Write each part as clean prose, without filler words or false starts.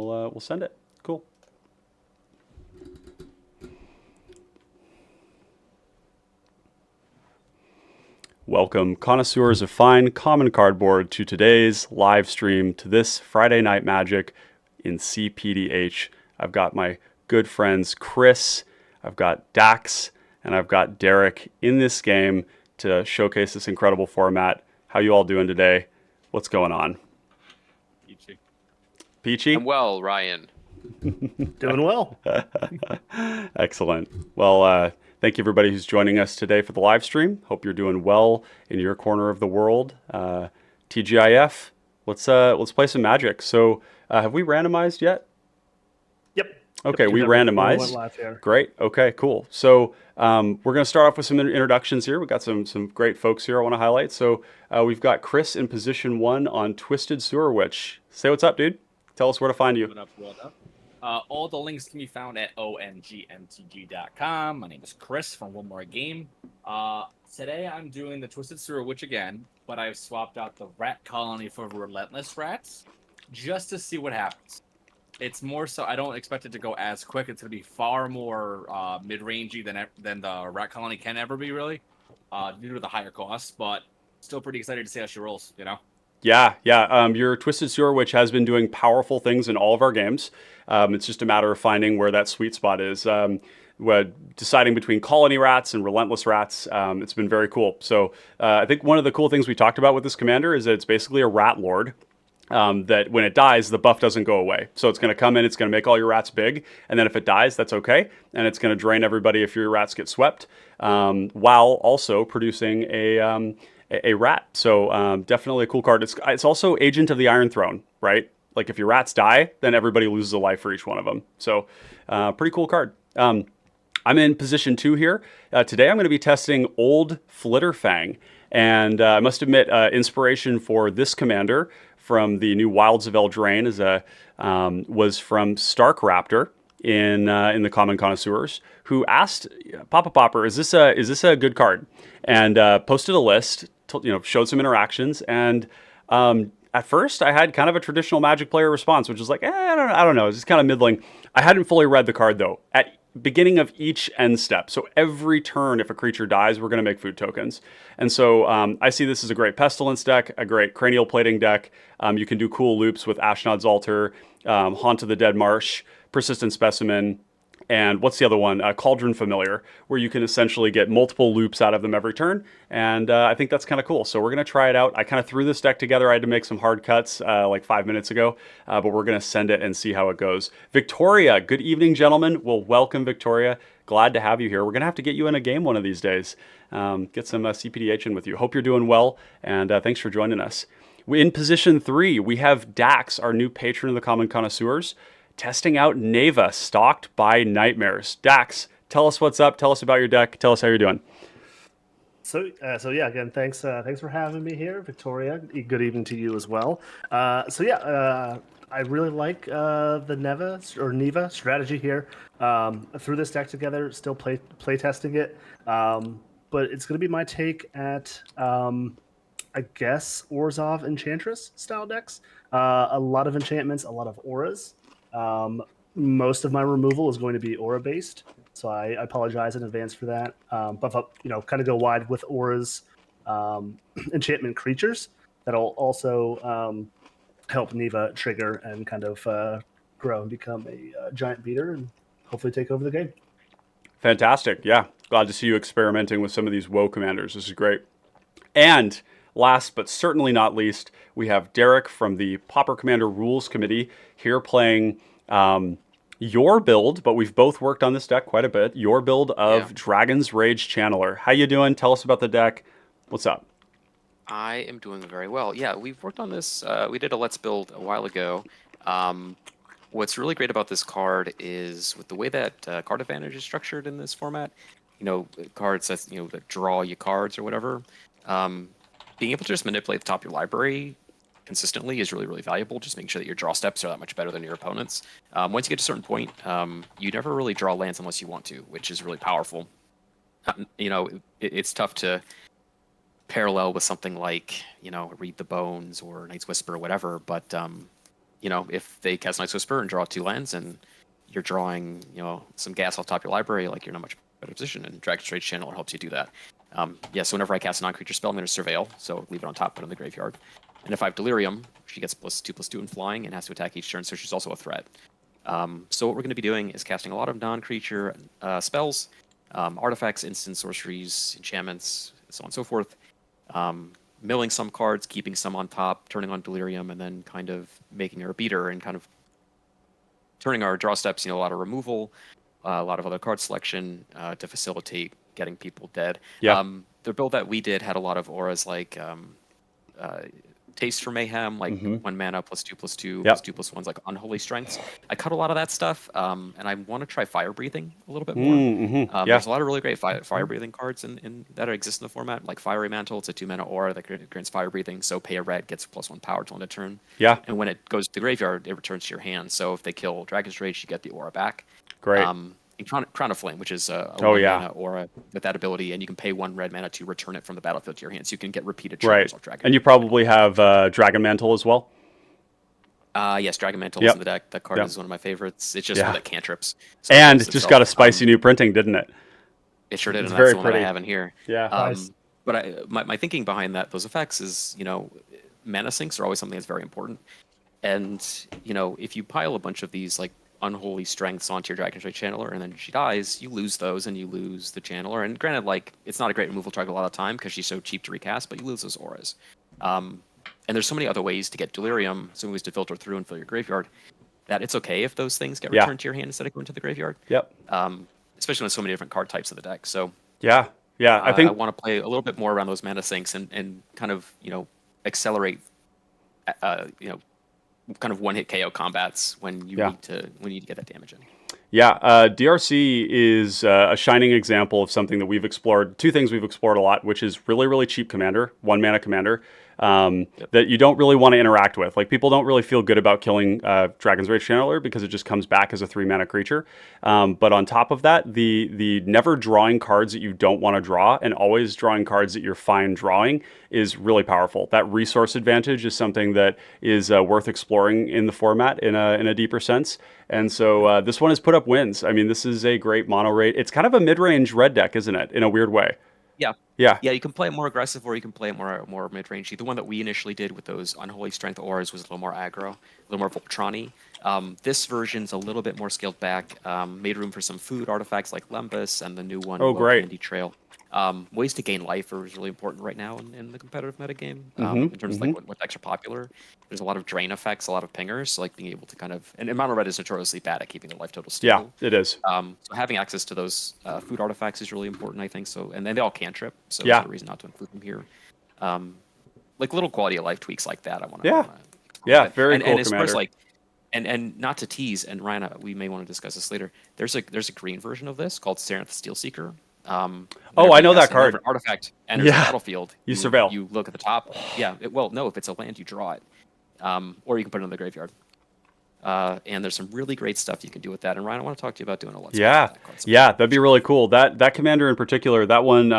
we'll send it. Cool. Welcome, connoisseurs of fine common cardboard, to today's live stream, to this Friday Night Magic in cPDH. I've got my good friends Chris, I've got Daxx, and I've got Derek in this game to showcase this incredible format. How you all doing today? What's going on? Peachy. Peachy? I'm well, Ryan. Doing well. Excellent. Well, thank you everybody who's joining us today for the live stream. Hope you're doing well in your corner of the world. TGIF, let's play some Magic. So, have we randomized yet? Yep. Okay, Yep, we randomized. went live here. Great. Okay, cool. So we're going to start off with some introductions here. We've got some great folks here I want to highlight. So we've got Chris in position 1 on Twisted Sewer Witch. Say what's up, dude. Tell us where to find you. What up? All the links can be found at OMGMTG.com. My name is Chris from One More Game. Today I'm doing the Twisted Sewer Witch again, but I've swapped out the rat colony for relentless rats just to see what happens. It's more so I don't expect it to go as quick. It's going to be far more mid-rangey than the rat colony can ever be, really, due to the higher costs. But still pretty excited to see how she rolls, you know? Yeah. Your Twisted Sewer Witch has been doing powerful things in all of our games. It's just a matter of finding where that sweet spot is. Deciding between colony rats and relentless rats, it's been very cool. So I think one of the cool things we talked about with this commander is that it's basically a rat lord. That when it dies, the buff doesn't go away. So it's going to come in, it's going to make all your rats big, and then if it dies, that's okay. And it's going to drain everybody if your rats get swept, while also producing a rat. So definitely a cool card. It's also Agent of the Iron Throne, right? Like if your rats die, then everybody loses a life for each one of them. So pretty cool card. I'm in position 2 here. Today I'm going to be testing Old Flitterfang. And I must admit, inspiration for this commander from the new Wilds of Eldraine was from Stark Raptor in the Common Connoisseurs, who asked Papa Popper, "Is this a good card?" And posted a list, showed some interactions, and at first I had kind of a traditional Magic player response, which was like, I don't know, it's just kind of middling. I hadn't fully read the card though. At beginning of each end step, so every turn, if a creature dies, we're going to make food tokens. And so I see this as a great Pestilence deck, a great Cranial Plating deck. You can do cool loops with Ashnod's Altar, Haunt of the Dead Marsh, Persistent Specimen, and what's the other one? Cauldron Familiar, where you can essentially get multiple loops out of them every turn. And I think that's kind of cool. So we're going to try it out. I kind of threw this deck together. I had to make some hard cuts like 5 minutes ago, but we're going to send it and see how it goes. Victoria, good evening, gentlemen. Well, welcome, Victoria. Glad to have you here. We're going to have to get you in a game one of these days. Get some cPDH in with you. Hope you're doing well, and thanks for joining us. In position 3, we have Daxx, our new patron of the Common Connoisseurs, testing out Neva, Stalked by Nightmares. Daxx, tell us what's up. Tell us about your deck. Tell us how you're doing. So yeah, again, thanks for having me here, Victoria. Good evening to you as well. I really like the Neva strategy here. I threw this deck together, still play testing it, but it's going to be my take at I guess Orzhov Enchantress style decks. A lot of enchantments, a lot of auras. Most of my removal is going to be aura based, so I apologize in advance for that. But kind of go wide with auras, enchantment creatures that'll also help Neva trigger and kind of grow and become a giant beater and hopefully take over the game. Fantastic. Yeah. Glad to see you experimenting with some of these WoE commanders. This is great. And last but certainly not least, we have Derek from the Pauper Commander Rules Committee here playing your build, but we've both worked on this deck quite a bit. Your build of Dragon's Rage Channeler. How you doing? Tell us about the deck. What's up? I am doing very well. Yeah, we've worked on this. We did a Let's Build a while ago. What's really great about this card is with the way that card advantage is structured in this format, cards that draw you cards or whatever, being able to just manipulate the top of your library consistently is really, really valuable. Just making sure that your draw steps are that much better than your opponents. Once you get to a certain point, you never really draw lands unless you want to, which is really powerful. It's tough to parallel with something like, Read the Bones or Night's Whisper or whatever, but you know, if they cast Night Whisper and draw 2 lands, and you're drawing, you know, some gas off top of your library, like you're in a much better position, and Dragon's Rage Channeler helps you do that. Yeah, so whenever I cast a non-creature spell, I'm going to Surveil, so leave it on top, put it in the graveyard. And if I have Delirium, she gets +2/+2 in flying and has to attack each turn, so she's also a threat. So what we're going to be doing is casting a lot of non-creature spells, artifacts, instants, sorceries, enchantments, so on and so forth. Milling some cards, keeping some on top, turning on Delirium, and then kind of making her a beater and kind of turning our draw steps, you know, a lot of removal, a lot of other card selection to facilitate getting people dead. Yeah. The build that we did had a lot of auras like Taste for Mayhem, like 1 mana +2/+2, +2/+1's like Unholy Strengths. I cut a lot of that stuff, and I want to try Fire Breathing a little bit more. There's a lot of really great fire breathing cards in that exist in the format, like Fiery Mantle. It's a 2-mana aura that grants fire breathing, so pay a red, gets +1 power till end of turn. Yeah. And when it goes to the graveyard, it returns to your hand. So if they kill Dragon's Rage, you get the aura back. Great. And Crown of Flame, which is a yeah. 1-mana aura with that ability, and you can pay 1 red mana to return it from the battlefield to your hand, so you can get repeated triggers off Dragon. And you probably have Dragon Mantle as well? Yes, Dragon Mantle is in the deck. That card is one of my favorites. It's just one that cantrips. So and it just got a spicy new printing, didn't it? It sure did, It's and very that's the one that I pretty. have in here. Yeah. Nice. But my thinking behind those effects is, you know, mana sinks are always something that's very important. And, you know, if you pile a bunch of these, like, Unholy Strengths onto your Dragon's Rage Channeler, and then she dies, you lose those, and you lose the Channeler. And granted, like, it's not a great removal target a lot of time because she's so cheap to recast, but you lose those auras. And there's so many other ways to get Delirium, so ways to filter through and fill your graveyard, that it's okay if those things get returned to your hand instead of going to the graveyard. Yep. Especially with so many different card types of the deck. So Yeah. I think I want to play a little bit more around those mana sinks and kind of, you know, accelerate, you know, kind of one-hit KO combats when you need to get that damage in. Yeah, DRC is a shining example of something that we've explored. 2 things we've explored a lot, which is really, really cheap commander, 1-mana commander, that you don't really want to interact with. Like, people don't really feel good about killing Dragon's Rage Channeler because it just comes back as a 3-mana creature. But on top of that, the never drawing cards that you don't want to draw and always drawing cards that you're fine drawing is really powerful. That resource advantage is something that is worth exploring in the format in a deeper sense. And so this one has put up wins. I mean, this is a great mono rate. It's kind of a mid-range red deck, isn't it? In a weird way. Yeah. You can play it more aggressive, or you can play it more mid-range. The one that we initially did with those Unholy Strength auras was a little more aggro, a little more Voltron-y. This version's a little bit more scaled back, made room for some food artifacts like Lembus and the new one, great. Candy Trail. Ways to gain life are really important right now in the competitive metagame. In terms of like what decks are popular, there's a lot of drain effects, a lot of pingers, so like being able to kind of, and mono red is notoriously bad at keeping the life total stable. Yeah, it is. So having access to those food artifacts is really important, I think. So, and then they all cantrip, so there's no reason not to include them here. Like little quality of life tweaks like that, I want to. Very cool. And as far as like, and not to tease, and Ryan, we may want to discuss this later. There's a green version of this called Serenth Steelseeker. I know that card. Artifact enters the battlefield. You surveil. You look at the top. No, if it's a land, you draw it, or you can put it in the graveyard. And there's some really great stuff you can do with that. And Ryan, I want to talk to you about doing a lot. That'd be really cool. That commander in particular, that one,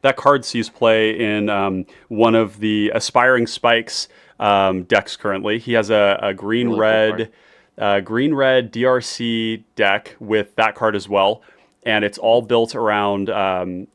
that card sees play in one of the Aspiring Spikes decks currently. He has a green red DRC deck with that card as well. And it's all built around the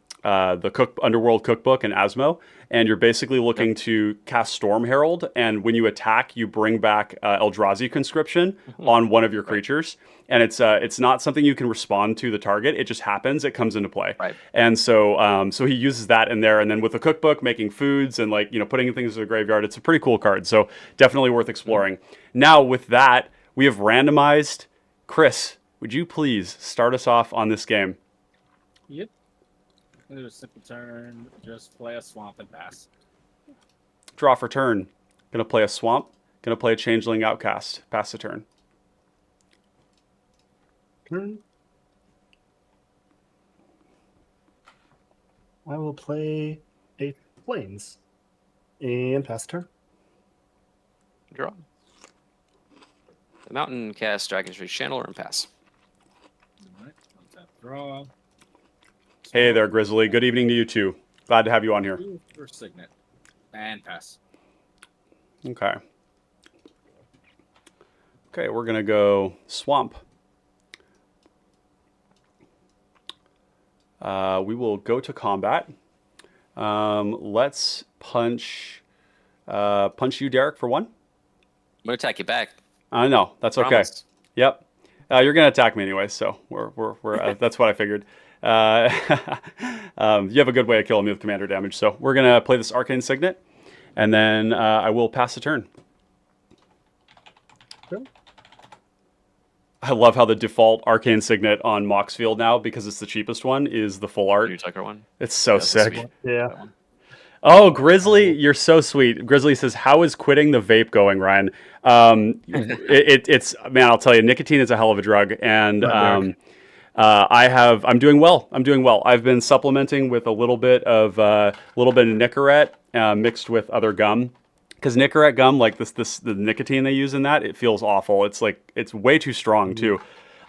Underworld Cookbook and Asmo. And you're basically looking to cast Storm Herald. And when you attack, you bring back Eldrazi Conscription on one of your creatures. And it's not something you can respond to the target. It just happens. It comes into play. Right. And so he uses that in there. And then with the cookbook, making foods and putting things in the graveyard, it's a pretty cool card. So definitely worth exploring. Now with that, we have randomized. Chris, would you please start us off on this game? Yep. Do a simple turn, just play a swamp and pass. Draw for turn. Gonna play a swamp. Gonna play a changeling outcast. Pass the turn. I will play a plains and pass the turn. Draw. The mountain cast Dragon's Rage Channeler and pass. Alright, tap draw. Hey there, Grizzly. Good evening to you too. Glad to have you on here. For Signet. And pass. Okay. Okay, we're gonna go swamp. We will go to combat. Let's punch you, Derek, for 1. I'm gonna attack you back. No, that's okay. Promise. Yep. You're gonna attack me anyway, so we're that's what I figured. You have a good way of killing me with commander damage, so we're gonna play this Arcane Signet, and then I will pass the turn. Sure. I love how the default Arcane Signet on Moxfield now, because it's the cheapest one, is the full art. New Tucker one. It's so That's sick. sweet. Yeah. That one. Oh, Grizzly, you're so sweet. Grizzly says, "How is quitting the vape going, Ryan?" It's man, I'll tell you, nicotine is a hell of a drug, and I'm doing well. I've been supplementing with a little bit of Nicorette mixed with other gum, because Nicorette gum, like the nicotine they use in that, it feels awful. It's like it's way too strong too.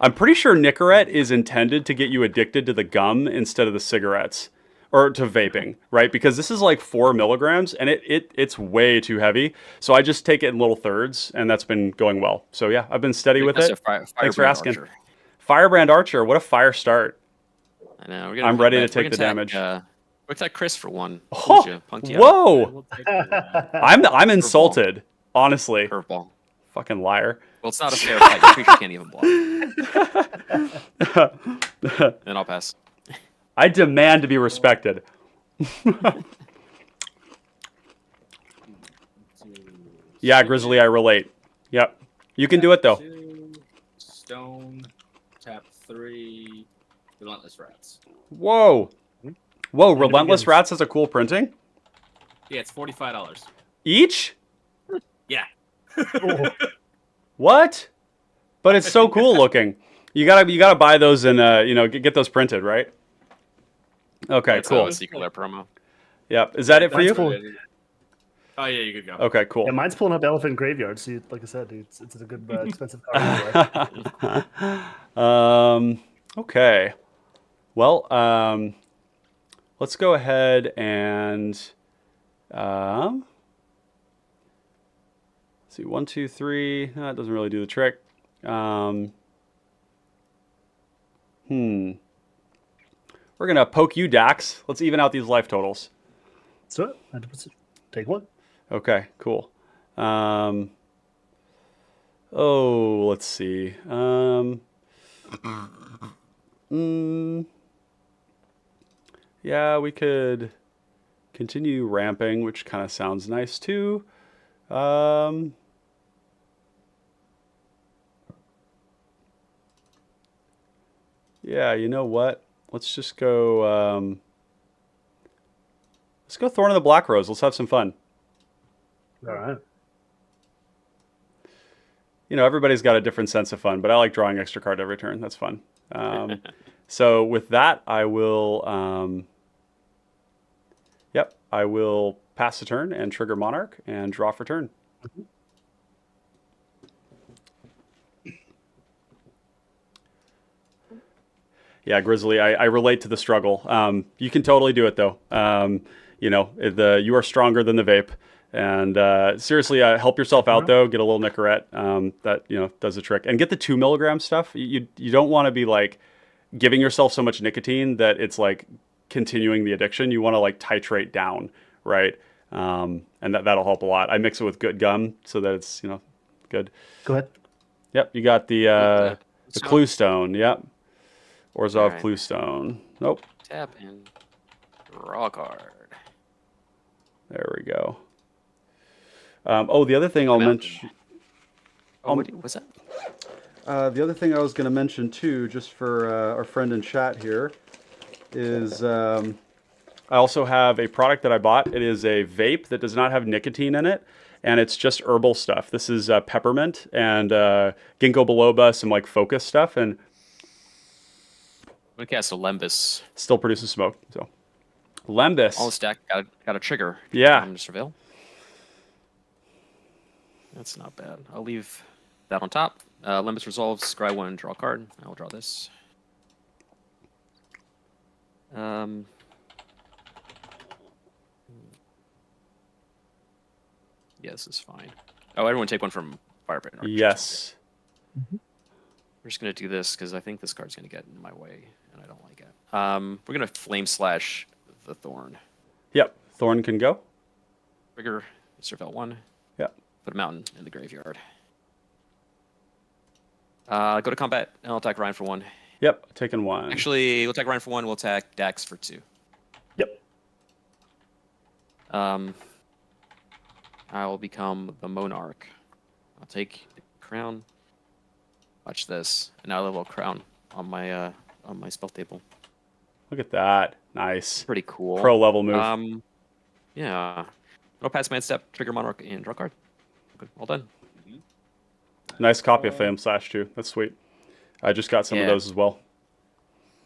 I'm pretty sure Nicorette is intended to get you addicted to the gum instead of the cigarettes. Or to vaping, right? Because this is like 4 milligrams, and it's way too heavy. So I just take it in little thirds, and that's been going well. So yeah, I've been steady with it. Thanks for asking. Archer. Firebrand Archer, what a fire start! I know. I'm ready to take the damage. What's that, Chris, for 1? Oh, Punked you out. whoa! We'll take the, I'm insulted, honestly. Curveball. Fucking liar. Well, it's not a fair fight. Your creature can't even block. Then I'll pass. I demand to be respected. Yeah, Grizzly, I relate. Yep. You can do it, though. 2, stone, tap 3, relentless rats. Whoa. Whoa, It Relentless begins. Rats has a cool printing? Yeah, it's $45. Each? Yeah. Oh, What? But it's so cool looking. You gotta buy those and get those printed, right? Okay, That's cool. a secret lair promo. Yep. Is that it for Mine's you? cool. Oh yeah, you could go. Okay, cool. yeah, mine's pulling up Elephant Graveyard. So, like I said, it's a good expensive card. Anyway. Okay. Well, let's go ahead and see, 1, 2, 3. No, that doesn't really do the trick. We're gonna poke you, Daxx. Let's even out these life totals. So, take 1. Okay, cool. Let's see. Yeah, we could continue ramping, which kind of sounds nice too. Yeah, you know what? Let's just go. Let's go Thorn of the Black Rose. Let's have some fun. All right. You know, everybody's got a different sense of fun, but I like drawing extra card every turn. That's fun. So with that, I will. Yep, I will pass the turn and trigger Monarch and draw for turn. Yeah, Grizzly, I relate to the struggle. You can totally do it, though. You are stronger than the vape. And seriously, help yourself out, though. Get a little Nicorette that does the trick. And get the 2 milligram stuff. You don't want to be, like, giving yourself so much nicotine that it's, like, continuing the addiction. You want to, like, titrate down, right? And that'll help a lot. I mix it with good gum so that it's, good. Go ahead. Yep, you got the Stone. Clue Stone. Yep. Orzhov Alright. Clue Stone. Nope. Tap and draw a card. There we go. The other thing I'll mention. What's that? The other thing I was going to mention too, just for our friend in chat here, is I also have a product that I bought. It is a vape that does not have nicotine in it, and it's just herbal stuff. This is peppermint and ginkgo biloba, some like focus stuff, and I'm gonna cast a Lembus. still produces smoke. So, Lembus. All the stack got a trigger. Yeah. Just reveal. That's not bad. I'll leave that on top. Lembus resolves, scry 1, draw a card. I will draw this. Yeah, this is fine. Oh, everyone take one from Firebrand. Yes. We're just gonna do this because I think this card's gonna get in my way, and I don't like it. We're gonna Flame Slash the Thorn. Yep. Thorn can go. Trigger, Surveil 1. Yep. Put a mountain in the graveyard. Go to combat, and I'll attack Ryan for 1. Yep. Taking 1. Actually, we'll attack Ryan for 1. We'll attack Daxx for 2. Yep. I will become the Monarch. I'll take the crown. Watch this. And now I have a little crown on my spell table. Look at that. Nice. Pretty cool. Pro level move. Yeah. I'll pass my step, trigger Monarch, and draw card. Good. All done. Nice copy of Flame Slash too. That's sweet. I just got some of those as well.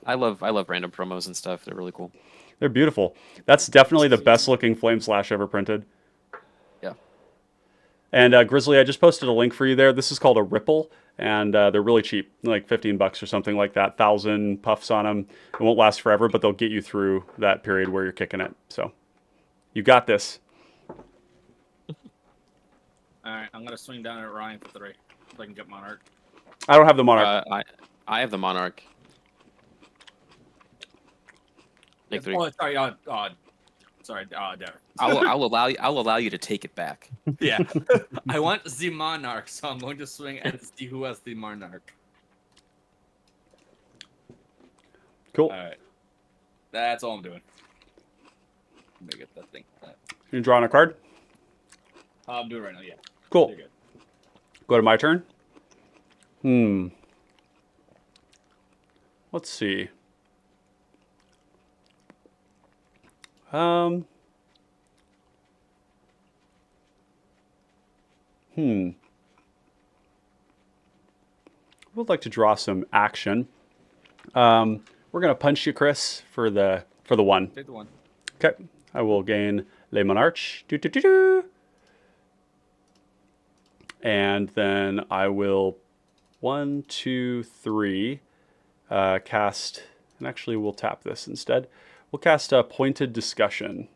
I love random promos and stuff. They're really cool. They're beautiful. That's definitely the best looking Flame Slash ever printed. Yeah. And Grizzly, I just posted a link for you there. This is called a Ripple, and they're really cheap, like $15 or something like that. 1,000 puffs on them. It won't last forever, but they'll get you through that period where you're kicking it. So you got this. All right, I'm gonna swing down at Ryan for 3, so I can get Monarch. I don't have the Monarch. I have the Monarch. Take 3. Oh, sorry, there. I'll allow you to take it back. Yeah, I want the Monarch, so I'm going to swing at the who has the Monarch. Cool. All right, that's all I'm doing. Let me get that thing. You drawing a card? I'm doing it right now. Yeah. Cool. You're good. Go to my turn. Let's see. Would like to draw some action. We're gonna punch you, Chris, for the 1. Take the 1. Okay. I will gain Le Monarch. And then I will 1, 2, 3 cast, and actually we'll tap this instead. We'll cast a Pointed Discussion.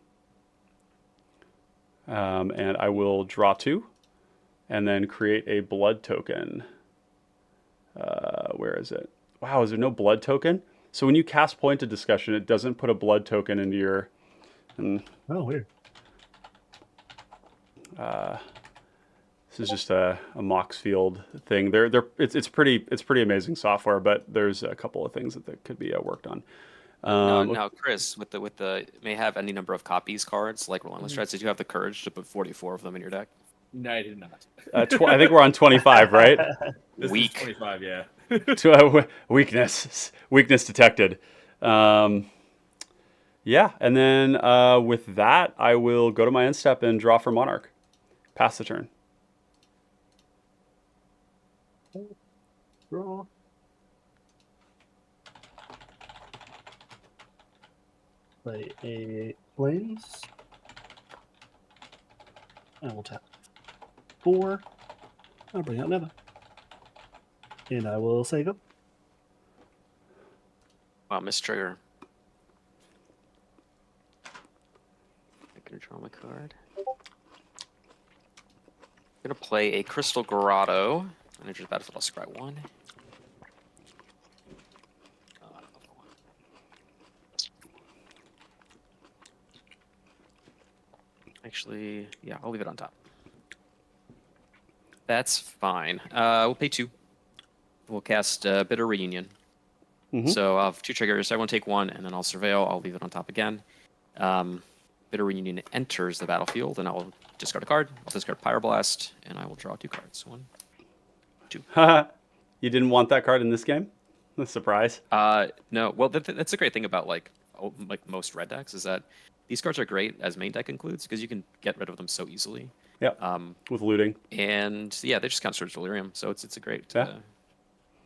And I will draw 2 and then create a blood token. Where is it? Wow, is there no blood token? So when you cast Pointed Discussion, it doesn't put a blood token into your... Oh, weird. This is just a Mox Field thing. It's pretty amazing software, but there's a couple of things that could be worked on. Now, Chris, with the may have any number of copies cards like Relentless Threats. Did you have the courage to put 44 of them in your deck? No, I did not. I think we're on 25, right? This Weak. is 25, yeah. Weakness detected. Yeah, and then with that, I will go to my end step and draw for Monarch. Pass the turn. Draw. Play a Flames. I will tap 4. I'll bring out Neva. And I will say go. Wow, missed trigger. I'm gonna draw my card. I'm gonna play a Crystal Grotto. Manager's Battlefield, I'll scry 1. Actually, yeah, I'll leave it on top. That's fine. We'll pay 2. We'll cast Bitter Reunion. So I'll have 2 triggers. I won't take 1, and then I'll Surveil. I'll leave it on top again. Bitter Reunion enters the battlefield, and I'll discard a card. I'll discard Pyroblast, and I will draw 2 cards. 1, 2. You didn't want that card in this game? A surprise. No. Well, that's the great thing about like most red decks is that these cards are great as main deck includes because you can get rid of them so easily. Yeah. With looting. And yeah, they just counter Delirium, so it's a great. Yeah.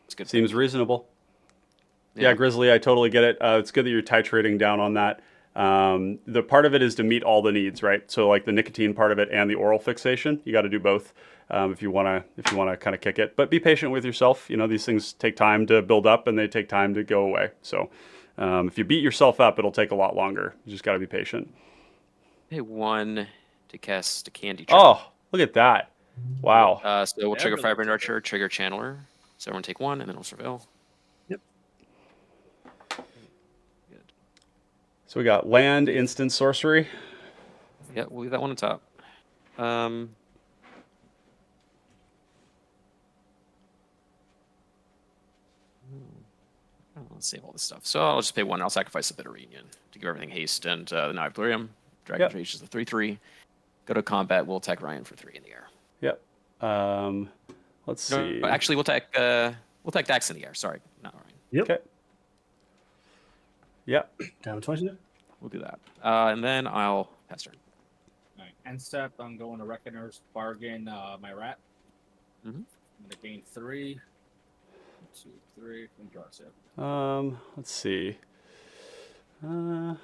It's good. Seems reasonable. Yeah, Grizzly, I totally get it. It's good that you're titrating down on that. The part of it is to meet all the needs, right? So like the nicotine part of it and the oral fixation, you got to do both if you want to kind of kick it. But be patient with yourself. You know, these things take time to build up and they take time to go away. So if you beat yourself up, it'll take a lot longer. You just got to be patient. Pay 1 to cast a Candy Trap. Oh, look at that! Wow. So we'll trigger Firebrand Archer, trigger Channeler. So everyone take 1, and then we'll surveil. Yep. Good. So we got land, instant, sorcery. Yeah, we'll leave that one on top. Let's save all this stuff. So I'll just pay 1. I'll sacrifice a bit of reunion to give everything haste and the Knife Delirium. Dragon Rage is a 3/3. Go to combat. We'll attack Ryan for 3 in the air. Yep. Let's see. No, actually, we'll attack Daxx in the air. Sorry, not Ryan. Yep. Okay. Yep. Down 20. We'll do that. And then I'll pass turn. All right. End step. I'm going to Reckoner's Bargain my rat. Mhm. I'm gonna gain 3. 1, 2, 3. And draw 7. Let's see. I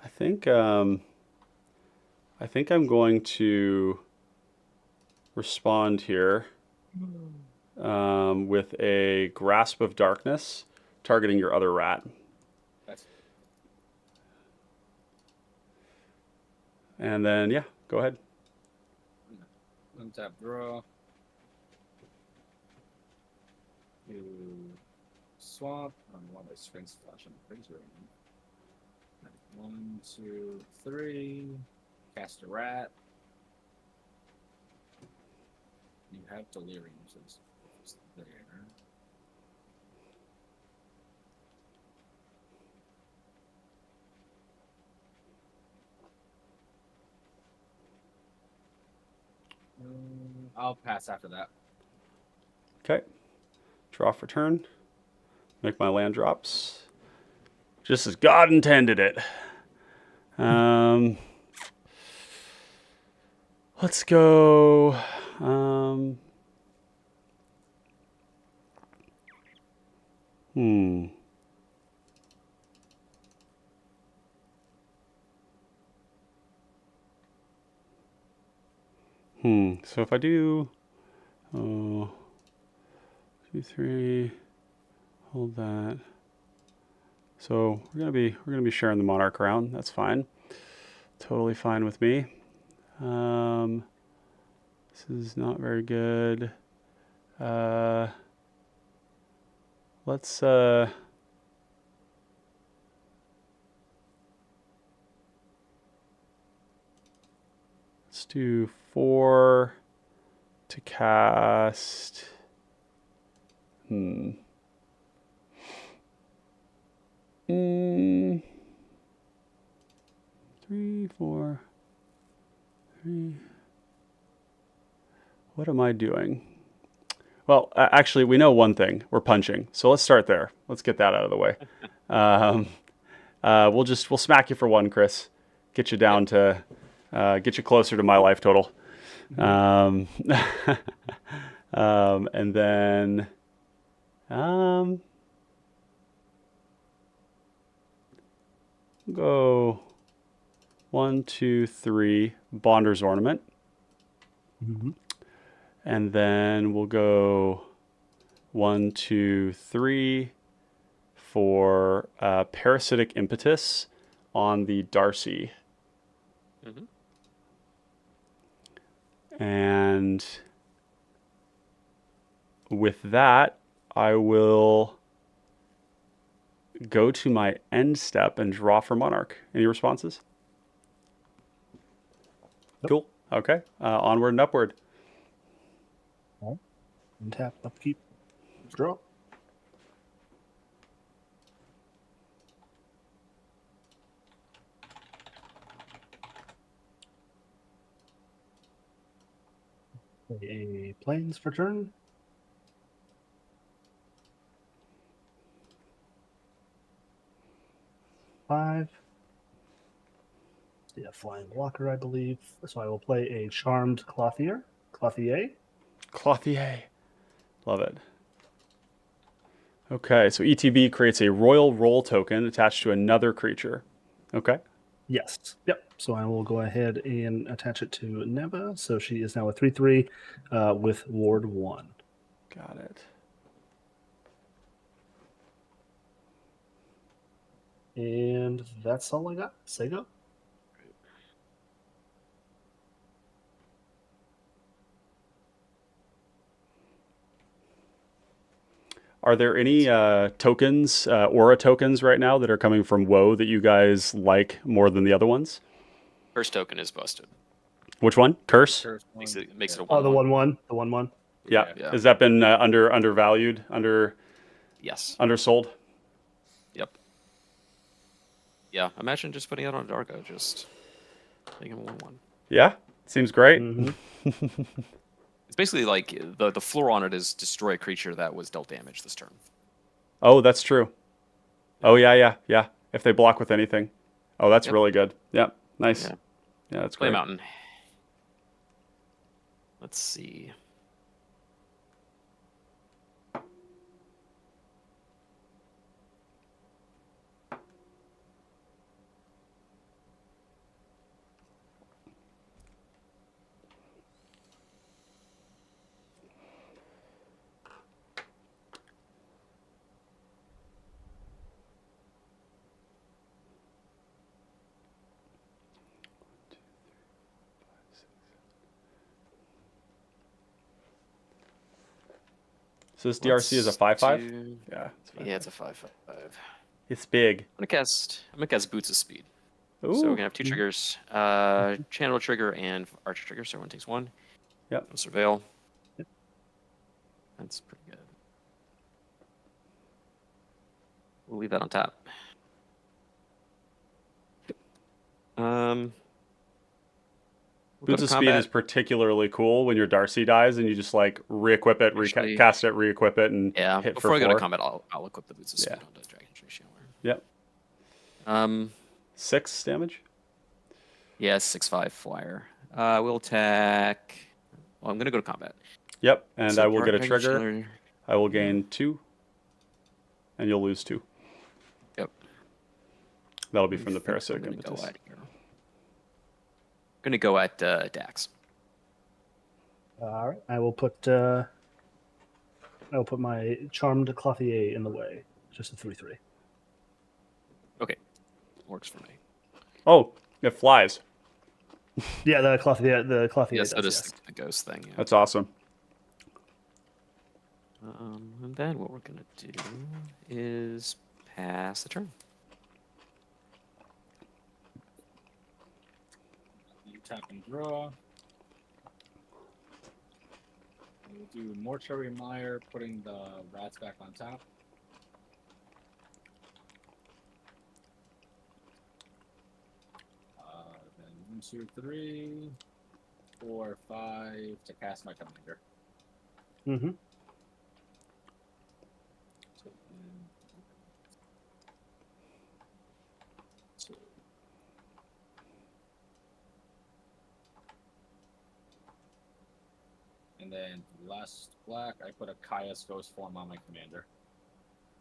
think I'm going to respond here with a Grasp of Darkness, targeting your other rat. That's And then, yeah, go ahead. untap draw. You swap. I don't want my strength flash on the freeze ring. 1, 2, 3. Cast a rat. You have delirium, so it's there. I'll pass after that. Okay. Draw for turn. Make my land drops. Just as God intended it. Let's go. So if I do, 2, 3, hold that. So we're gonna be sharing the Monarch around. That's fine. Totally fine with me. This is not very good. Let's do 4 to cast. 3, 4, 3. What am I doing? Well, actually, we know one thing. We're punching. So let's start there. Let's get that out of the way. We'll smack you for 1, Chris. Get you down to, get you closer to my life total. And then, go 1, 2, 3, Bonder's Ornament. Mm-hmm. And then we'll go 1, 2, 3 for Parasitic Impetus on the Darcy. Mm-hmm. And with that, I will go to my end step and draw for Monarch. Any responses? Nope. Cool. Okay. Onward and upward. Untap, upkeep, draw. Play a plains for turn. Five. Yeah, flying blocker, I believe. So I will play a Charmed Clothier. Clothier. Love it. Okay, so ETB creates a Royal Roll token attached to another creature. Okay. Yes. Yep. So I will go ahead and attach it to Neva. So she is now a 3/3 with Ward 1. Got it. And that's all I got. Say go. Are there any tokens, aura tokens right now that are coming from WoE that you guys like more than the other ones? First token is busted. Which one? Curse? First one, Makes it a Oh, the 1/1. 1/1, the 1/1. Yeah. Yeah. Has that been undervalued, Yes. undersold? Yep. Yeah. Imagine just putting it on Darko, just making him a 1/1. Yeah. Seems great. Mhm. It's basically like the floor on it is destroy a creature that was dealt damage this turn. Oh, that's true. Oh, yeah. If they block with anything. Oh, that's Yep. really good. Yep. Nice. Yeah. Yeah, that's Play great. Mountain. Let's see. So this DRC is a 5/5? do- Yeah. It's 5/5. Yeah, it's a 5/5. It's big. I'm gonna cast Boots of Speed. Ooh. So we're gonna have 2 triggers, Channel Trigger and Archer Trigger. So everyone takes 1. Yep. No Surveil. That's pretty good. We'll leave that on top. We'll go Boots to of Speed combat. is particularly cool when your Darcy dies and you just like re-equip it, Actually- recast it, re-equip it, and Yeah. hit Before for I go to 4. combat, I'll equip the Boots of Speed Yeah. onto Dragon Trace Shamer. Yep. 6 damage. Yeah, 6/5 flyer. We'll attack. Well, I'm gonna go to combat. Yep. And So I will get a Dragon trigger. Shamer- I will gain 2. And you'll lose 2. Yep. That'll be from the I think I'm parasitic gonna go impetus. at here. Gonna go at Daxx. All right, I will put my Charmed Clothier in the way. Just a 3/3. Okay, works for me. Oh, it flies. Yeah, the Clothier. The Clothier Yeah, so does. does Yes. the ghost thing. Yeah. That's awesome. And then what we're gonna do is pass the turn. You tap and draw. We'll do Mortuary Mire, putting the rats back on top. Then 1, 2, 3, 4, 5 to cast my commander. Mm-hmm. So, 2. And then last black, I put a Caius Ghost form on my commander.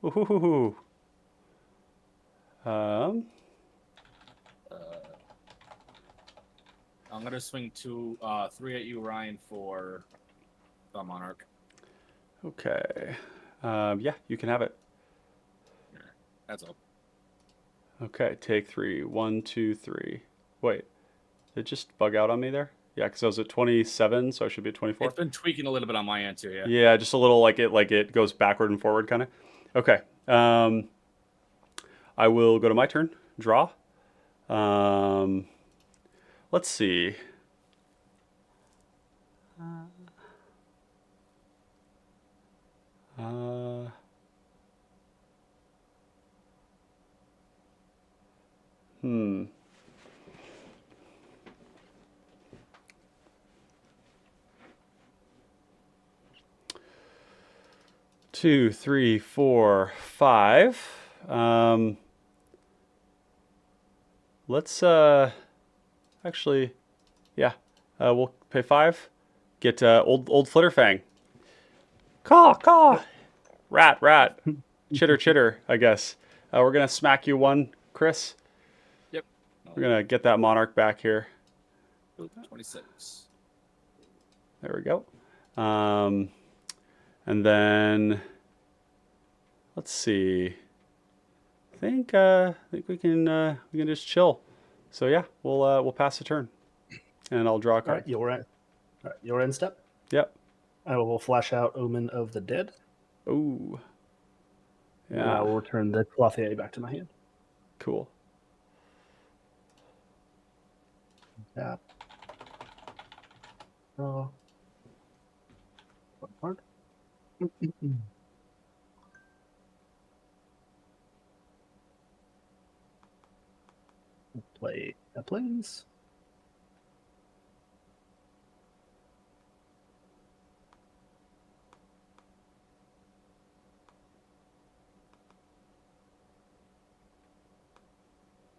Ooh. I'm gonna swing 3 at you, Ryan, for the Monarch. Okay. Yeah, you can have it. That's all. Okay, take 3. 1, 2, 3. Wait, did it just bug out on me there? Yeah, because I was at 27, so I should be at 24. It's been tweaking a little bit on my end too. Yeah. Yeah, just a little like it goes backward and forward kind of. Okay. I will go to my turn. Draw. Let's see. Hmm. Two, three, four, 5. Let's actually, yeah, we'll pay 5. Get old Flitterfang. Caw. Rat. Chitter, I guess. We're gonna smack you 1, Chris. Yep. We're gonna get that Monarch back here. 26. There we go. And then let's see. I think we can just chill. So yeah, we'll pass the turn, and I'll draw a All card. right, your end step. Yep. I will flash out Omen of the Dead. Ooh. And I will return the Clothier back to my hand. Cool. Tap. Draw. One card. Play that plays.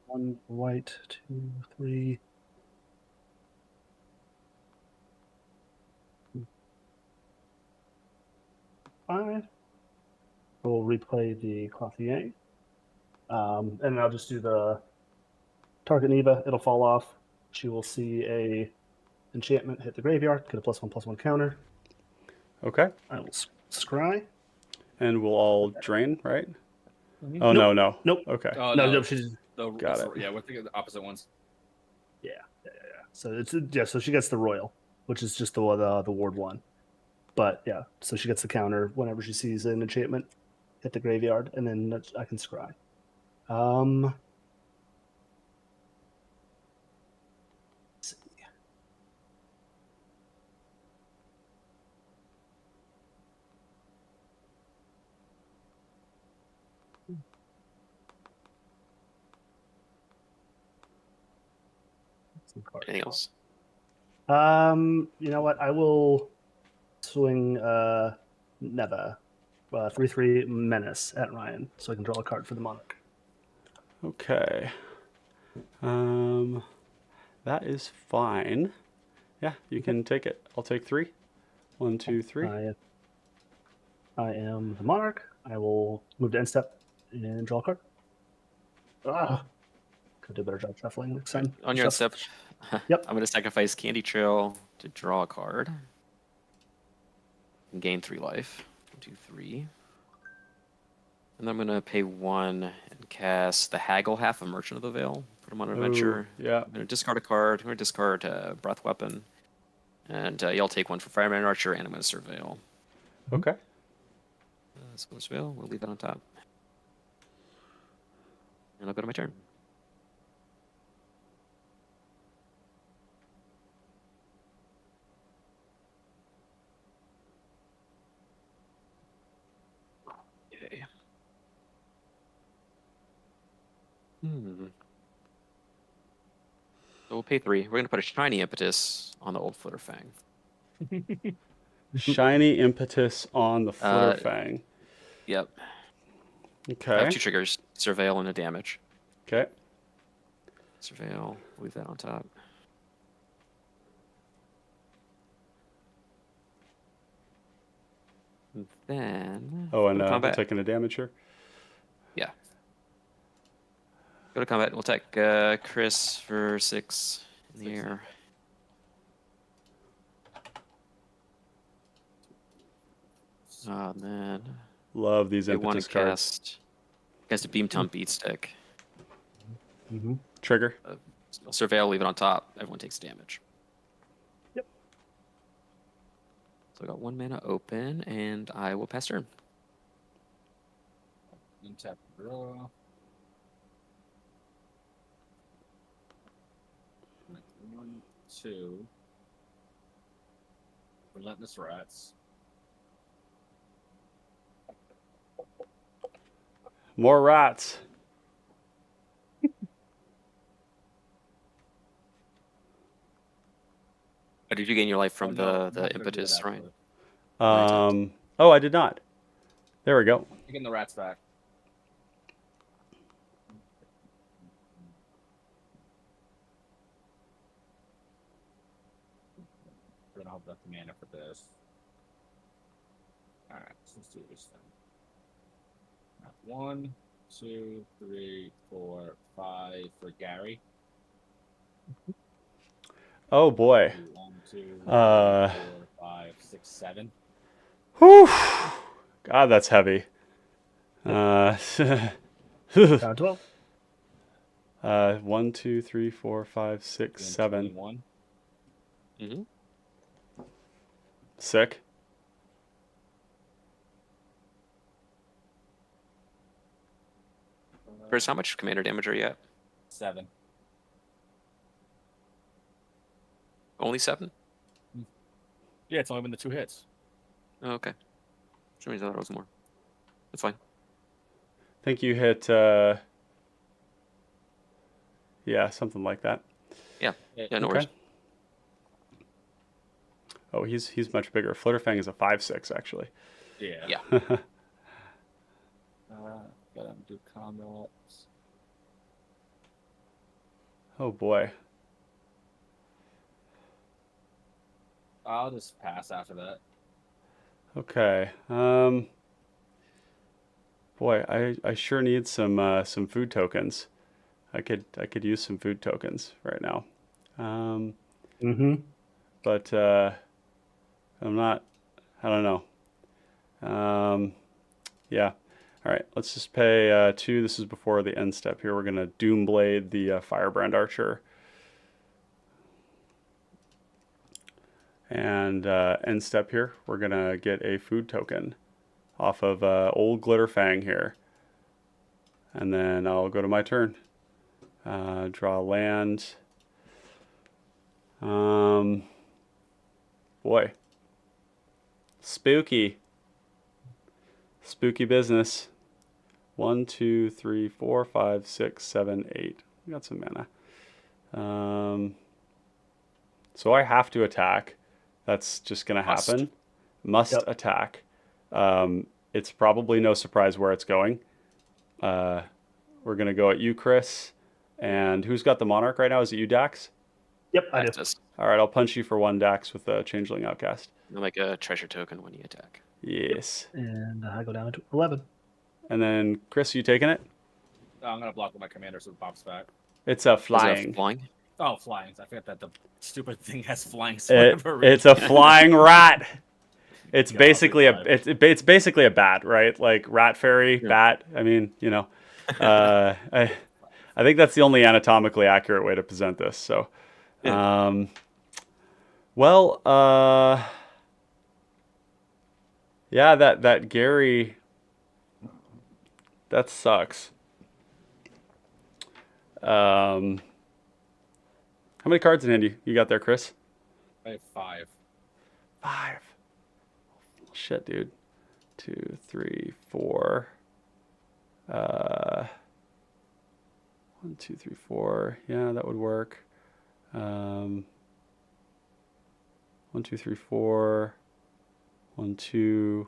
One white, 2, 3. 5. We'll replay the Clothier. And I'll just do the target Neva. It'll fall off. She will see a enchantment hit the graveyard, get a +1/+1 counter. Okay. I will scry. And we'll all drain, right? Mhm. Oh, Nope. no. Nope. Okay. Oh, No, she's Got it. Yeah, we're thinking the opposite ones. yeah. So it's so she gets the royal, which is just the ward 1. But yeah, so she gets the counter whenever she sees an enchantment hit the graveyard, and then I can scry. Let's see. Some cards. Anything else? You know what? I will swing Neva 3/3 menace at Ryan, so I can draw a card for the Monarch. Okay. That is fine. Yeah, you can take it. I'll take 3. 1, 2, 3. I am the Monarch. I will move to end step and draw a card. Could do a better job shuffling next time. On your end step, Yep. I'm going to sacrifice Candy Trail to draw a card. And gain 3 life. 1, 2, 3. And then I'm going to pay 1 and cast the Haggle half of Merchant of the Veil. Put him on adventure. Yeah. I'm going to discard a card. I'm going to discard Breath Weapon. And y'all take 1 for Fireman and Archer, and I'm going to Surveil. Okay. So let's Surveil. We'll leave that on top. And I'll go to my turn. Okay. So we'll pay 3. We're going to put a Shiny Impetus on the old Flitter Fang. Shiny Impetus on the Flitter Fang. Yep. Okay. I have 2 triggers, Surveil and a damage. Okay. Surveil, leave that on top. And then... Oh, and go to we're combat. taking a damage here. Yeah. Go to combat. We'll take Chris for 6 in the air. Oh, man. Love these They want impetus to cards. cast a Beam Tump Beat Stick. Trigger. Surveil, leave it on top. Everyone takes damage. Yep. So I got 1 mana open, and I will pass turn. Untap draw. 1, 2. Relentless Rats. More rats. Or did you gain your life from no, I'm not the gonna do impetus, that, right? actually. Oh, I did not. There we go. Taking the rats back. We're gonna hold up the mana for this. Alright, so let's do this then. 1, 2, 3, 4, 5 for Gary. Oh boy. 1, 2, 3, 4, 5, 6, 7. Whew. God, that's heavy. Down 12. 1, 2, 3, 4, 5, 6, 7. 21. Mm-hmm. Sick. Chris, how much commander damage are you at? 7. Only 7? Yeah, it's only been the 2 hits. Oh, okay. For some reason I thought it was more. That's fine. I think you hit, yeah, something like that. Yeah, no Okay. worries. Oh, he's much bigger. Flitterfang is a 5/6 actually. Yeah. Yeah. Gotta do combat. Oh boy. I'll just pass after that. Okay. Boy, I sure need some food tokens. I could use some food tokens right now. Mm-hmm. But I'm not. I don't know. Yeah. All right. Let's just pay 2. This is before the end step here. We're gonna Doomblade the Firebrand Archer. And end step here, we're gonna get a food token off of old Glitterfang here. And then I'll go to my turn. Draw land. Boy. Spooky. Spooky business. 1, 2, 3, 4, 5, 6, 7, 8. We got some mana. So I have to attack. That's just going to happen. Must Yep. attack. It's probably no surprise where it's going. We're going to go at you, Chris. And who's got the Monarch right now? Is it you, Daxx? Yep, I do. Access. All right, I'll punch you for 1 Daxx with a Changeling Outcast. You'll make a treasure token when you attack. Yes. And I go down to 11. And then, Chris, you taking it? I'm gonna block with my commander so it pops back. It's a Is it flying. flying? Oh, flying. I forgot that the stupid thing has flying. It's a flying rat. It's God, basically it's it's basically a bat, right? Like rat fairy, Yeah. bat. I mean, you know, I think that's the only anatomically accurate way to present this. So, Yeah. well, yeah, that Gary, that sucks. How many cards in hand you got there, Chris? I have 5. 5. Shit, dude. 2, 3, 4. 1, 2, 3, 4. Yeah, that would work. 1, 2, 3, 4. 1, 2,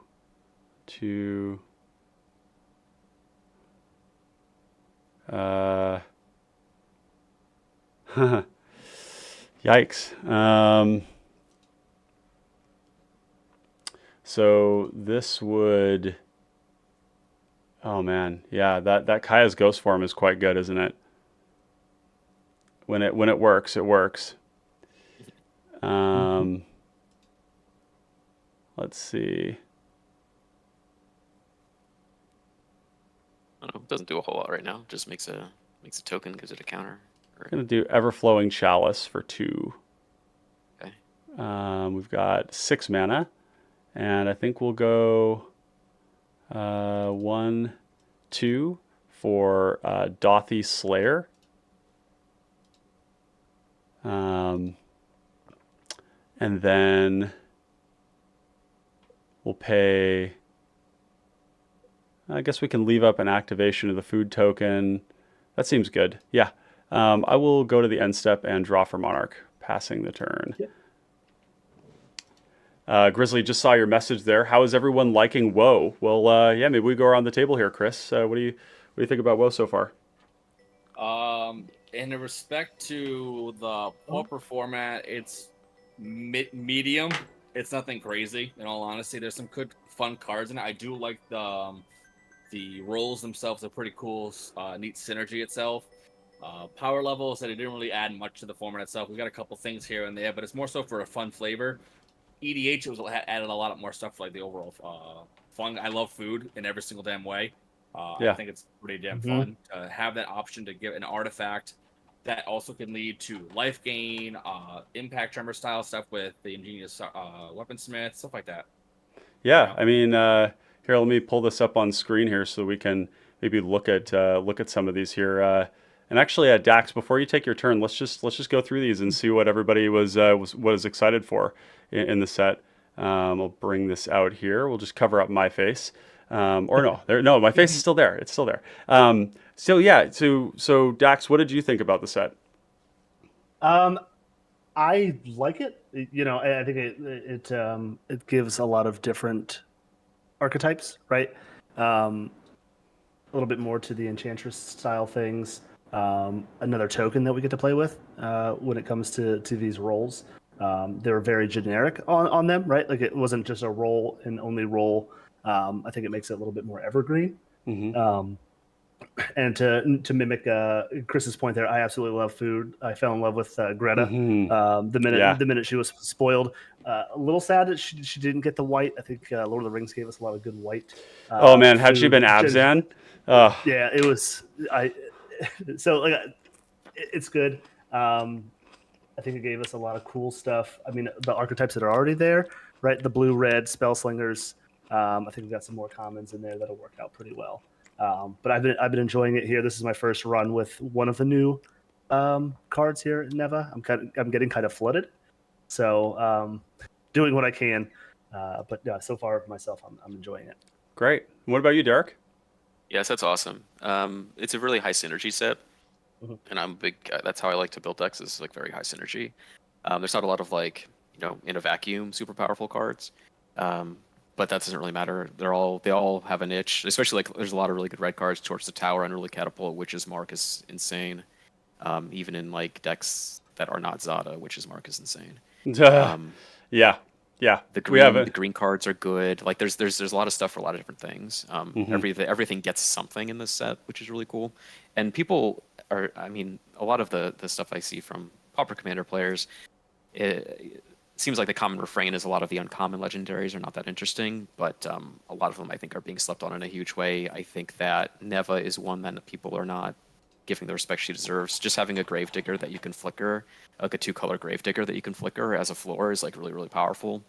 2. Yikes. So this would. Oh man, yeah. That Kaya's ghost form is quite good, isn't it? When it works, it works. Let's see. I don't know. It doesn't do a whole lot right now. Just makes a token, gives it a counter. I'm gonna do Everflowing Chalice for 2. Okay. We've got 6 mana, and I think we'll go 1, 2 for Dothy Slayer. And then we'll pay. I guess we can leave up an activation of the food token. That seems good. Yeah. I will go to the end step and draw for Monarch, passing the turn. Yep. Grizzly, just saw your message there. How is everyone liking WoE? Well, yeah, maybe we go around the table here, Chris. What do you think about WoE so far? In respect to the pauper format, it's medium. It's nothing crazy. In all honesty, there's some good, fun cards in it. I do like the rolls themselves are pretty cool. Neat synergy itself. Power levels that it didn't really add much to the format itself. We got a couple things here and there, but it's more so for a fun flavor. EDH added a lot more stuff like the overall fun. I love food in every single damn way. Yeah. I think it's pretty damn fun to have that option to give an artifact that also can lead to life gain, impact tremor style stuff with the ingenious weaponsmith, stuff like that. Yeah, I mean, Here, let me pull this up on screen here so we can maybe look at some of these here. And actually, Dax, before you take your turn, let's just go through these and see what everybody was excited for in the set. I'll bring this out here. We'll just cover up my face. Or no, my face is still there. It's still there. So yeah, so Dax, what did you think about the set? I like it. You know, I think it gives a lot of different archetypes, right? A little bit more to the Enchantress style things. Another token that we get to play with when it comes to these roles. They were very generic on them, right? Like it wasn't just a roll and only roll. I think it makes it a little bit more evergreen. Mm-hmm. And to mimic Chris's point there, I absolutely love food. I fell in love with Greta Mm-hmm. the minute she was spoiled. A little sad that she didn't get the white. I think Lord of the Rings gave us a lot of good white. Oh man, had she food. been Abzan? Yeah, it was. So like, it's good. I think it gave us a lot of cool stuff. I mean, the archetypes that are already there, right? The blue, red, spell slingers. I think we've got some more commons in there that'll work out pretty well. But I've been enjoying it here. This is my first run with one of the new cards here in Neva. I'm getting kind of flooded, so doing what I can. But yeah, so far myself, I'm enjoying it. Great. What about you, Derek? Yes, that's awesome. It's a really high synergy set, and I'm a big. That's how I like to build decks. Is like very high synergy. There's not a lot of like in a vacuum super powerful cards. But that doesn't really matter. They all have a niche. Especially like there's a lot of really good red cards. Torch the Tower, Unruly Catapult, Witch's Mark is insane. Even in like decks that are not Zada, Witch's Mark is insane. Yeah. The green cards are good. Like there's a lot of stuff for a lot of different things. Everything gets something in this set, which is really cool. And people are, I mean, a lot of the stuff I see from Pauper Commander players, it seems like the common refrain is a lot of the uncommon legendaries are not that interesting, but a lot of them I think are being slept on in a huge way. I think that Neva is one that people are not giving the respect she deserves. Just having a Gravedigger that you can flicker, like a 2-color Gravedigger that you can flicker as a floor is like really, really powerful.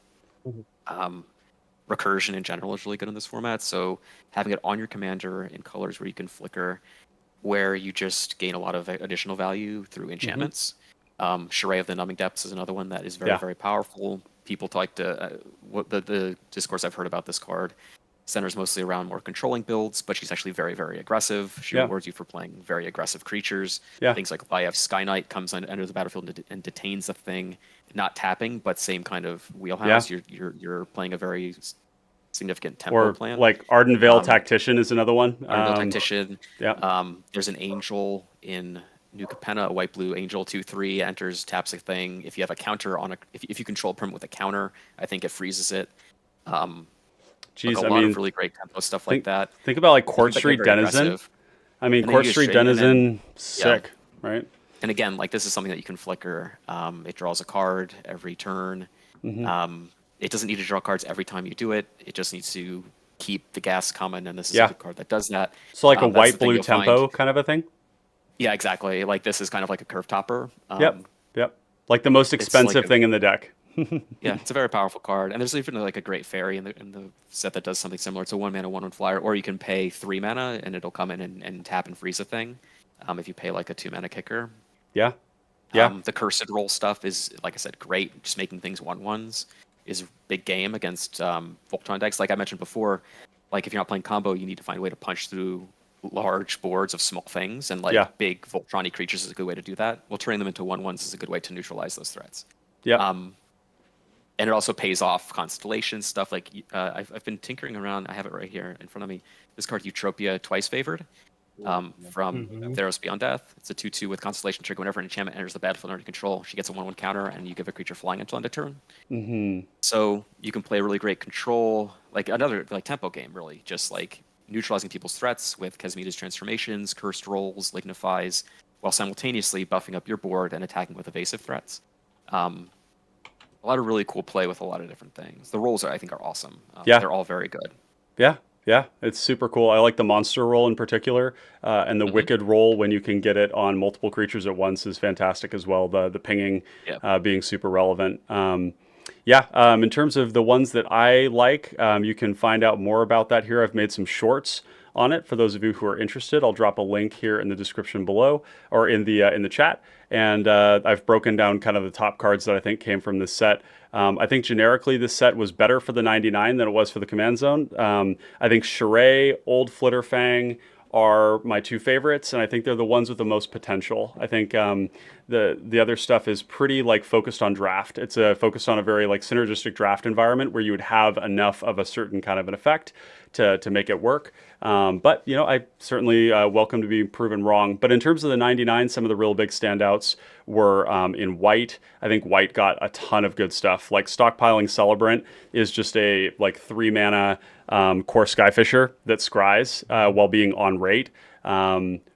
Recursion in general is really good in this format, so having it on your commander in colors where you can flicker, where you just gain a lot of additional value through enchantments. Charade of the Numbing Depths is another one that is very, very powerful. People like to what the discourse I've heard about this card centers mostly around more controlling builds, but she's actually very, very aggressive. She rewards you for playing very aggressive creatures. Things like Life Sky Knight comes under the battlefield and detains the thing, not tapping, but same kind of wheelhouse. You're playing a very significant tempo plan. Like Arden Vale Tactician is another one. Arden Vale Tactician. Yeah. There's an angel in New Capenna, a white blue angel, 2/3 enters, taps a thing. If you have a counter on if you control a permanent with a counter, I think it freezes it. Jeez, like a lot of really great tempo stuff like that. Think about like Court Street Denizen. Aggressive. I mean, Court Street Denizen, sick, right? And again, like this is something that you can flicker. It draws a card every turn. It doesn't need to draw cards every time you do it. It just needs to keep the gas coming, and this is a good card that does that. So like a white-blue tempo kind of a thing? Yeah, exactly. Like this is kind of like a curve topper. Yep. Like the most expensive thing in the deck. Yeah, it's a very powerful card, and there's even like a great fairy in the set that does something similar. It's a 1-mana 1/1 flyer, or you can pay 3 mana and it'll come in and tap and freeze a thing. If you pay like a 2-mana kicker. Yeah. The cursed roll stuff is, like I said, great. Just making things 1/1s is big game against Voltron decks. Like I mentioned before, like if you're not playing combo, you need to find a way to punch through large boards of small things, and like big Voltron-y creatures is a good way to do that. Well, turning them into 1/1s is a good way to neutralize those threats. Yeah. And it also pays off constellation stuff. Like I've been tinkering around. I have it right here in front of me. This card, Eutropia, Twice Favored, from Theros Beyond Death. It's a 2/2 with Constellation trigger. Whenever an enchantment enters the battlefield under control, she gets a 1/1 counter, and you give a creature flying until end of turn. So you can play really great control, like another like tempo game, really, just like neutralizing people's threats with Kesmita's transformations, cursed rolls, lignifies, while simultaneously buffing up your board and attacking with evasive threats. A lot of really cool play with a lot of different things. The rolls I think are awesome. They're all very good. Yeah, it's super cool. I like the monster roll in particular, and the wicked roll when you can get it on multiple creatures at once is fantastic as well. The pinging being super relevant. Yeah, in terms of the ones that I like, you can find out more about that here. I've made some shorts on it for those of you who are interested. I'll drop a link here in the description below or in the chat. And I've broken down kind of the top cards that I think came from this set. I think generically this set was better for the 99 than it was for the Command Zone. I think Charade, Old Flitterfang are my two favorites, and I think they're the ones with the most potential. I think the other stuff is pretty like focused on draft. It's focused on a very like synergistic draft environment where you would have enough of a certain kind of an effect to make it work. But you know, I certainly welcome to be proven wrong. But in terms of the 99, some of the real big standouts were in white. I think white got a ton of good stuff. Like Stockpiling Celebrant is just a like 3 mana core Skyfisher that scries while being on rate.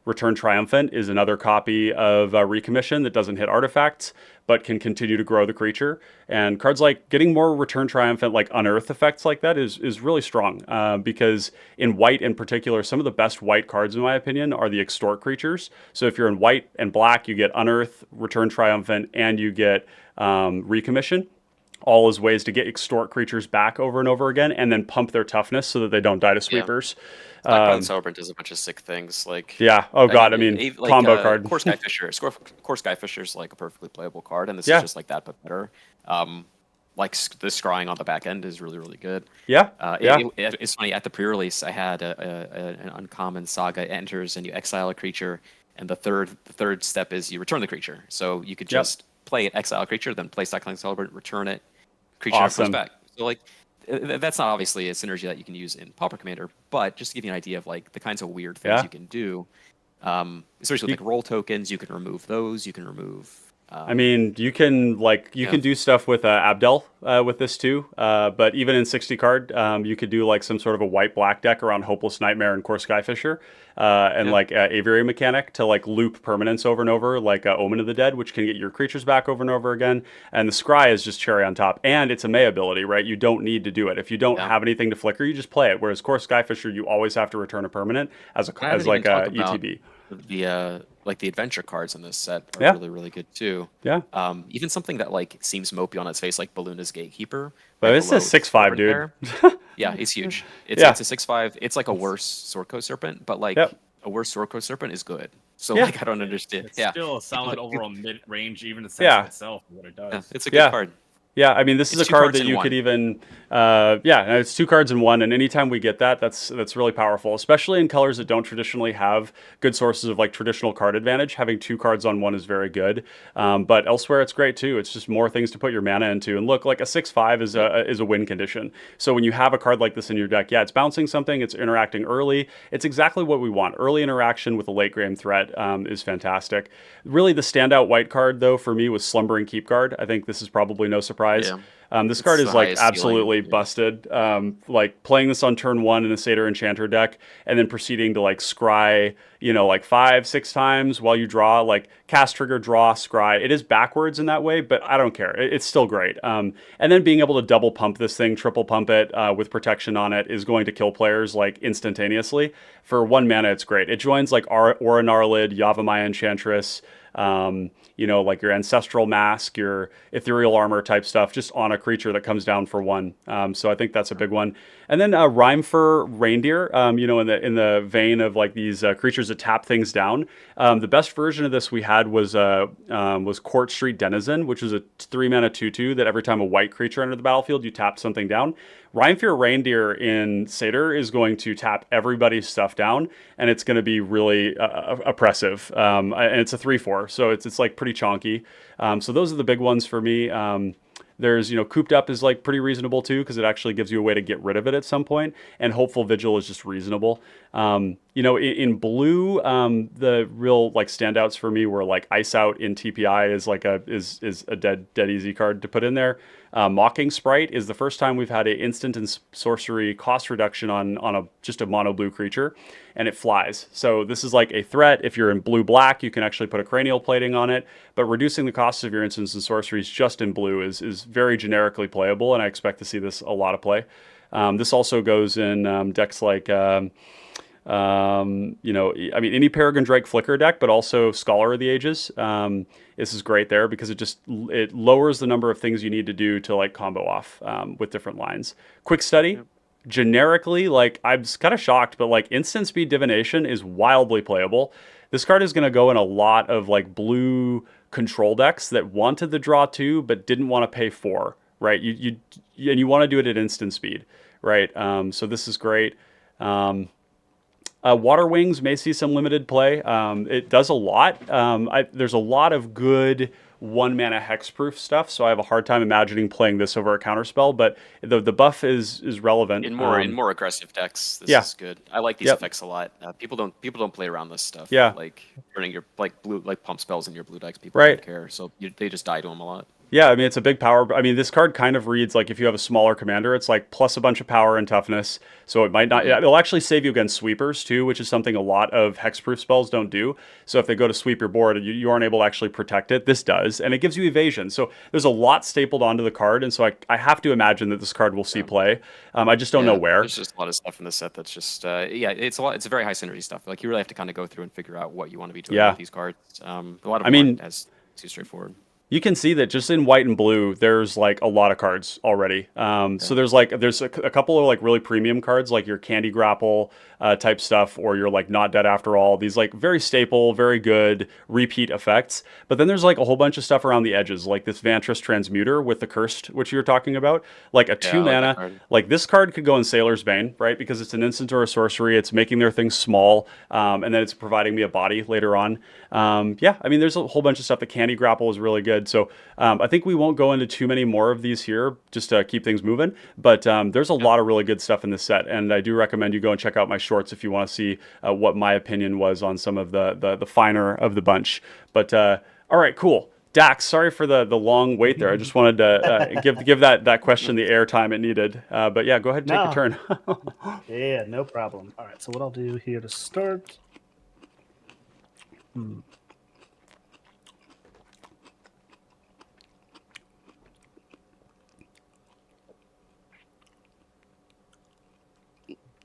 Return Triumphant is another copy of Recommission that doesn't hit artifacts, but can continue to grow the creature. And cards like getting more Return Triumphant, like Unearth effects like that is really strong because in white in particular, some of the best white cards, in my opinion, are the Extort creatures. So if you're in white and black, you get Unearth, Return Triumphant, and you get Recommission. All as ways to get Extort creatures back over and over again and then pump their toughness so that they don't die to sweepers. Stockpiling Celebrant does a bunch of sick things. Like yeah, oh god, I mean, like, combo card. Core Skyfisher is like a perfectly playable card, and this is just like that, but better. Like the scrying on the back end is really, really good. Yeah, it's funny, at the pre-release, I had an uncommon Saga enters, and you exile a creature, and the third step is you return the creature. So you could just play an exile creature, then play Stockpiling Celebrant, return it, creature comes back. So like, that's not obviously a synergy that you can use in Pauper Commander, but just to give you an idea of like the kinds of weird things you can do, especially with like roll tokens, you can remove those. You can remove. I mean, you can can do stuff with Abdel with this too. But even in 60 card, you could do like some sort of a white-black deck around Hopeless Nightmare and Core Skyfisher, and like Aviary mechanic to like loop permanents over and over, like Omen of the Dead, which can get your creatures back over and over again. And the Scry is just cherry on top, and it's a May ability, right? You don't need to do it if you don't have anything to flicker. You just play it. Whereas Core Skyfisher, you always have to return a permanent as a ETB. The adventure cards in this set are really, really good too. Yeah. Even something that like seems mopey on its face, like Balluna's Gatekeeper. But it's a 6/5, dude. Yeah, it's huge. It's a 6/5. It's like a worse Swordcoat Serpent, but like a worse Swordcoat Serpent is good. So like I don't understand. It's still a solid overall mid-range, even the set itself, what it does. It's a good card. Yeah, I mean, this is a card that you could even, it's 2 cards in one, and anytime we get that, that's really powerful, especially in colors that don't traditionally have good sources of like traditional card advantage. Having 2 cards on one is very good, but elsewhere it's great too. It's just more things to put your mana into, and look, like a 6/5 is a win condition. So when you have a card like this in your deck, it's bouncing something, it's interacting early. It's exactly what we want. Early interaction with a late game threat is fantastic. Really, the standout white card though for me was Slumbering Keep Guard. I think this is probably no surprise. This card is like absolutely busted. Like playing this on turn 1 in a Satyr Enchanter deck, and then proceeding to like scry, like 5-6 times while you draw, like cast, trigger, draw, scry. It is backwards in that way, but I don't care. It's still great. And then being able to double pump this thing, triple pump it with protection on it is going to kill players like instantaneously. For 1 mana, it's great. It joins like Aura Gnarlid, Yavimaya Enchantress, like your Ancestral Mask, your Ethereal Armor type stuff, just on a creature that comes down for 1. So I think that's a big one. And then Rhymefur Reindeer, in the vein of like these creatures that tap things down. The best version of this we had was Court Street Denizen, which was a 3 mana 2/2 that every time a white creature entered the battlefield, you tapped something down. Rhymefur Reindeer in Satyr is going to tap everybody's stuff down, and it's going to be really oppressive. And it's a 3/4, so it's like pretty chonky. So those are the big ones for me. There's, Cooped Up is like pretty reasonable too, because it actually gives you a way to get rid of it at some point. And Hopeful Vigil is just reasonable. In blue, the real like standouts for me were like Ice Out in TPI is like is a dead easy card to put in there. Mocking Sprite is the first time we've had an instant and sorcery cost reduction on just a mono blue creature, and it flies. So this is like a threat. If you're in blue-black, you can actually put a Cranial Plating on it, but reducing the cost of your instants and sorceries just in blue is very generically playable, and I expect to see this a lot of play. This also goes in decks like You know, I mean, any Peregrine Drake Flicker deck, but also Scholar of the Ages. This is great there because it lowers the number of things you need to do to like combo off with different lines. Quick Study. Yep. Generically, like I'm kind of shocked, but like Instant Speed Divination is wildly playable. This card is going to go in a lot of like blue control decks that wanted the draw 2 but didn't want to pay 4, right? And you want to do it at instant speed, right? So this is great. Water Wings may see some limited play. It does a lot. There's a lot of good 1-mana hexproof stuff, so I have a hard time imagining playing this over a counterspell. But the buff is relevant In more aggressive decks, this yeah. is good. I like these Yep. effects a lot. People don't play around this stuff. Yeah. Like burning your like pump spells in your blue decks. People Right. don't care, so they just die to them a lot. Yeah, I mean, it's a big power. I mean, this card kind of reads like if you have a smaller commander, it's like plus a bunch of power and toughness. So it might not, it'll actually save you against sweepers too, which is something a lot of hexproof spells don't do. So if they go to sweep your board, you aren't able to actually protect it. This does, and it gives you evasion. So there's a lot stapled onto the card, and so I have to imagine that this card will see play. I just don't know where. There's just a lot of stuff in the set that's just, it's a lot. It's a very high synergy stuff. Like you really have to kind of go through and figure out what you want to be doing with these cards. A lot of them aren't as too straightforward. You can see that just in white and blue, there's like a lot of cards already. So there's a couple of like really premium cards, like your Candy Grapple type stuff, or your like Not Dead After All. These like very staple, very good repeat effects. But then there's like a whole bunch of stuff around the edges, like this Vantress Transmuter with the Cursed, which you were talking about, like a 2-mana. Like this card could go in Sailor's Bane, right? Because it's an instant or a sorcery. It's making their things small, and then it's providing me a body later on. Yeah, I mean, there's a whole bunch of stuff. The Candy Grapple is really good. So I think we won't go into too many more of these here, just to keep things moving. But there's a lot of really good stuff in this set, and I do recommend you go and check out my shorts if you want to see what my opinion was on some of the finer of the bunch. But all right, cool. Daxx, sorry for the long wait there. I just wanted to give that question the airtime it needed. But yeah, go ahead and take your turn. Yeah, no problem. All right, so what I'll do here to start.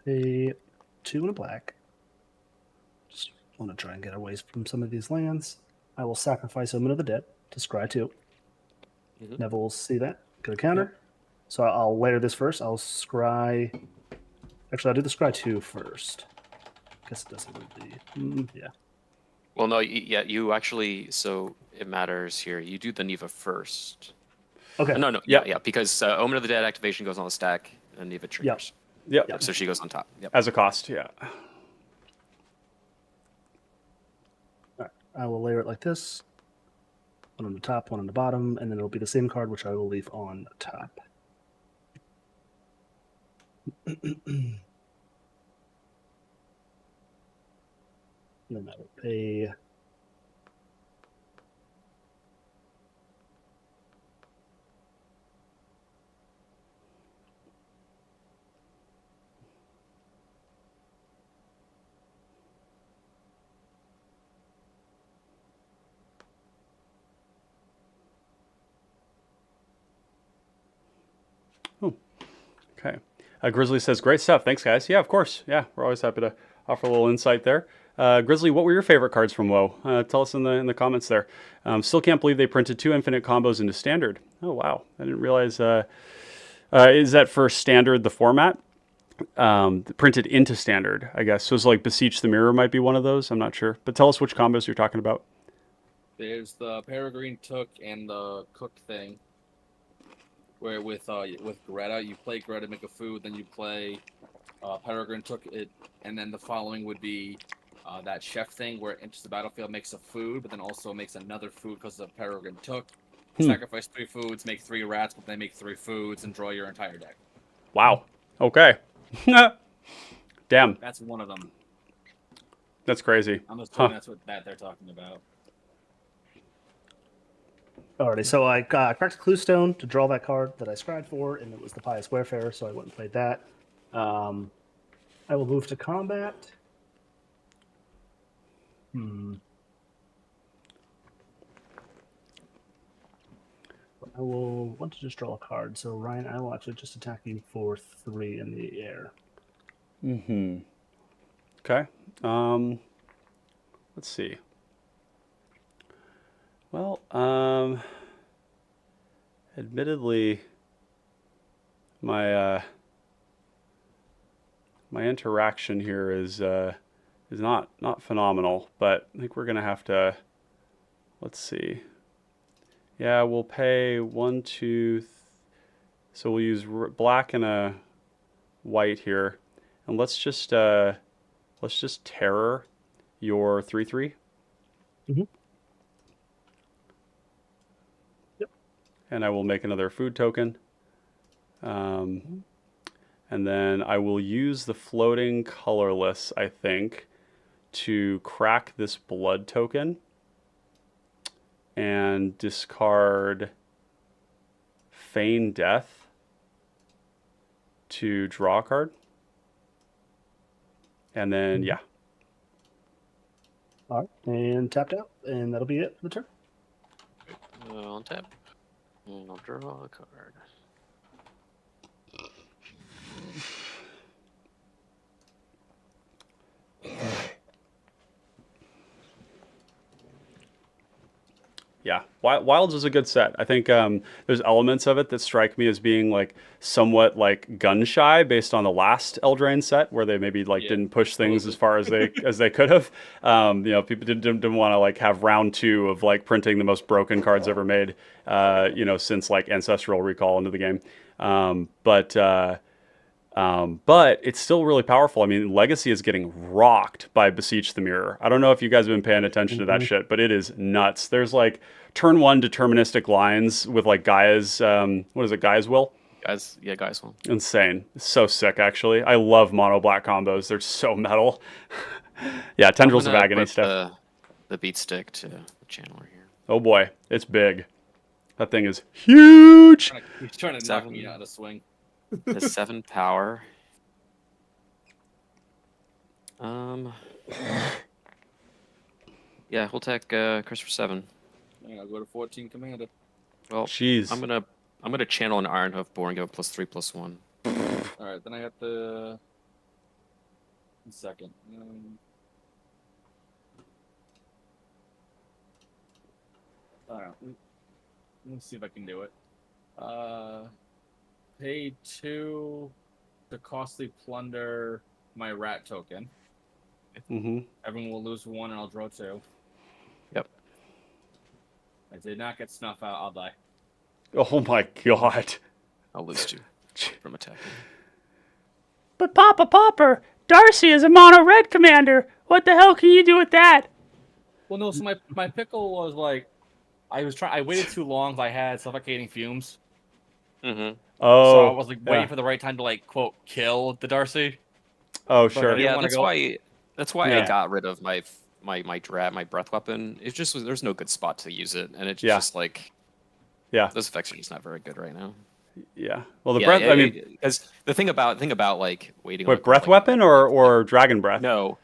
A 2 and a black. Just want to try and get away from some of these lands. I will sacrifice Omen of the Dead to scry 2. Neville will see that. Get a counter. So I'll layer this first. I'll scry. Actually, I'll do the scry 2 first. Guess it doesn't really. Yeah. Well, no, you actually. So it matters here. You do the Neva first. Okay. No. Yeah. Because Omen of the Dead activation goes on the stack, and Neva triggers. Yep. So she goes on top. Yep. As a cost, yeah. All right. I will layer it like this. One on the top, one on the bottom, and then it'll be the same card, which I will leave on the top. And then I will pay. Okay. Grizzly says, great stuff. Thanks, guys. Yeah, of course. Yeah, we're always happy to offer a little insight there. Grizzly, what were your favorite cards from WoE? Tell us in the comments there. Still can't believe they printed 2 infinite combos into Standard. Oh, wow. I didn't realize. Is that for Standard, the format? Printed into Standard, I guess. So it's like Beseech the Mirror might be one of those. I'm not sure. But tell us which combos you're talking about. There's the Peregrine Took and the Cook thing. Where with Greta, you play Greta, make a food, then you play Peregrine Took it, and then the following would be that chef thing where it enters the battlefield, makes a food, but then also makes another food because of Peregrine Took. Sacrifice 3 foods, make 3 rats, but then make 3 foods and draw your entire deck. Wow. Okay. Damn. That's one of them. That's crazy. I'm assuming that's what they're talking about. Alrighty, so I cracked Clue Stone to draw that card that I scried for, and it was the Pious Wayfarer, so I went and played that. I will move to combat. I will want to just draw a card. So Ryan, I will actually just attack you for 3 in the air. Okay. Let's see. Well, admittedly, my my interaction here is not phenomenal, but I think we're gonna have to. Let's see. Yeah, we'll pay 1, 2. So we'll use black and a white here, and let's just terror your 3/3. Mm-hmm. Yep. And I will make another food token. And then I will use the floating colorless, I think, to crack this blood token and discard Feign Death to draw a card. And then, yeah. All right, and tapped out, and that'll be it for the turn. On tap. And I'll draw a card. Yeah, Wilds is a good set. I think there's elements of it that strike me as being like somewhat like gun shy based on the last Eldraine set, where they maybe like didn't push things as far as they could have. People didn't want to like have round 2 of like printing the most broken cards ever made. Since like Ancestral Recall into the game. But it's still really powerful. I mean, Legacy is getting rocked by Beseech the Mirror. I don't know if you guys have been paying attention to that shit, but it is nuts. There's like turn 1 deterministic lines with like Gaia's, what is it, Gaia's Will? Gaia's Will. Insane. It's so sick, actually. I love mono black combos. They're so metal. Yeah, Tendrils of Agony stuff. The beat stick to the channeler here. Oh boy, it's big. That thing is huge. He's trying to knock me out of swing. Has 7 power. Yeah, we'll take Chris for 7. Yeah, I'll go to 14 Commander. Well, jeez. I'm gonna channel an Ironhoof Boar and give it +3/+1. All right, then I have to. Second. All right. Let's see if I can do it. Pay 2 to costly plunder my rat token. Mm-hmm. Everyone will lose 1 and I'll draw 2. Yep. I did not get snuff out, I'll die. Oh my god. I'll lose 2 from attacking. But Papa Popper, Darcy is a mono red commander. What the hell can you do with that? Well, no, so my pickle was like, I waited too long. I had suffocating fumes. Mm-hmm. Oh. So I was like waiting yeah. for the right time to like quote kill the Darcy. Oh sure. Yeah, wanna that's why Yeah. I got rid of my breath weapon. It just there's no good spot to use it, and it's Yeah. just like those effects are just not very good right now. Yeah. Well, the breath. I mean, because the thing about like waiting. wait, on breath like, weapon or dragon breath? No,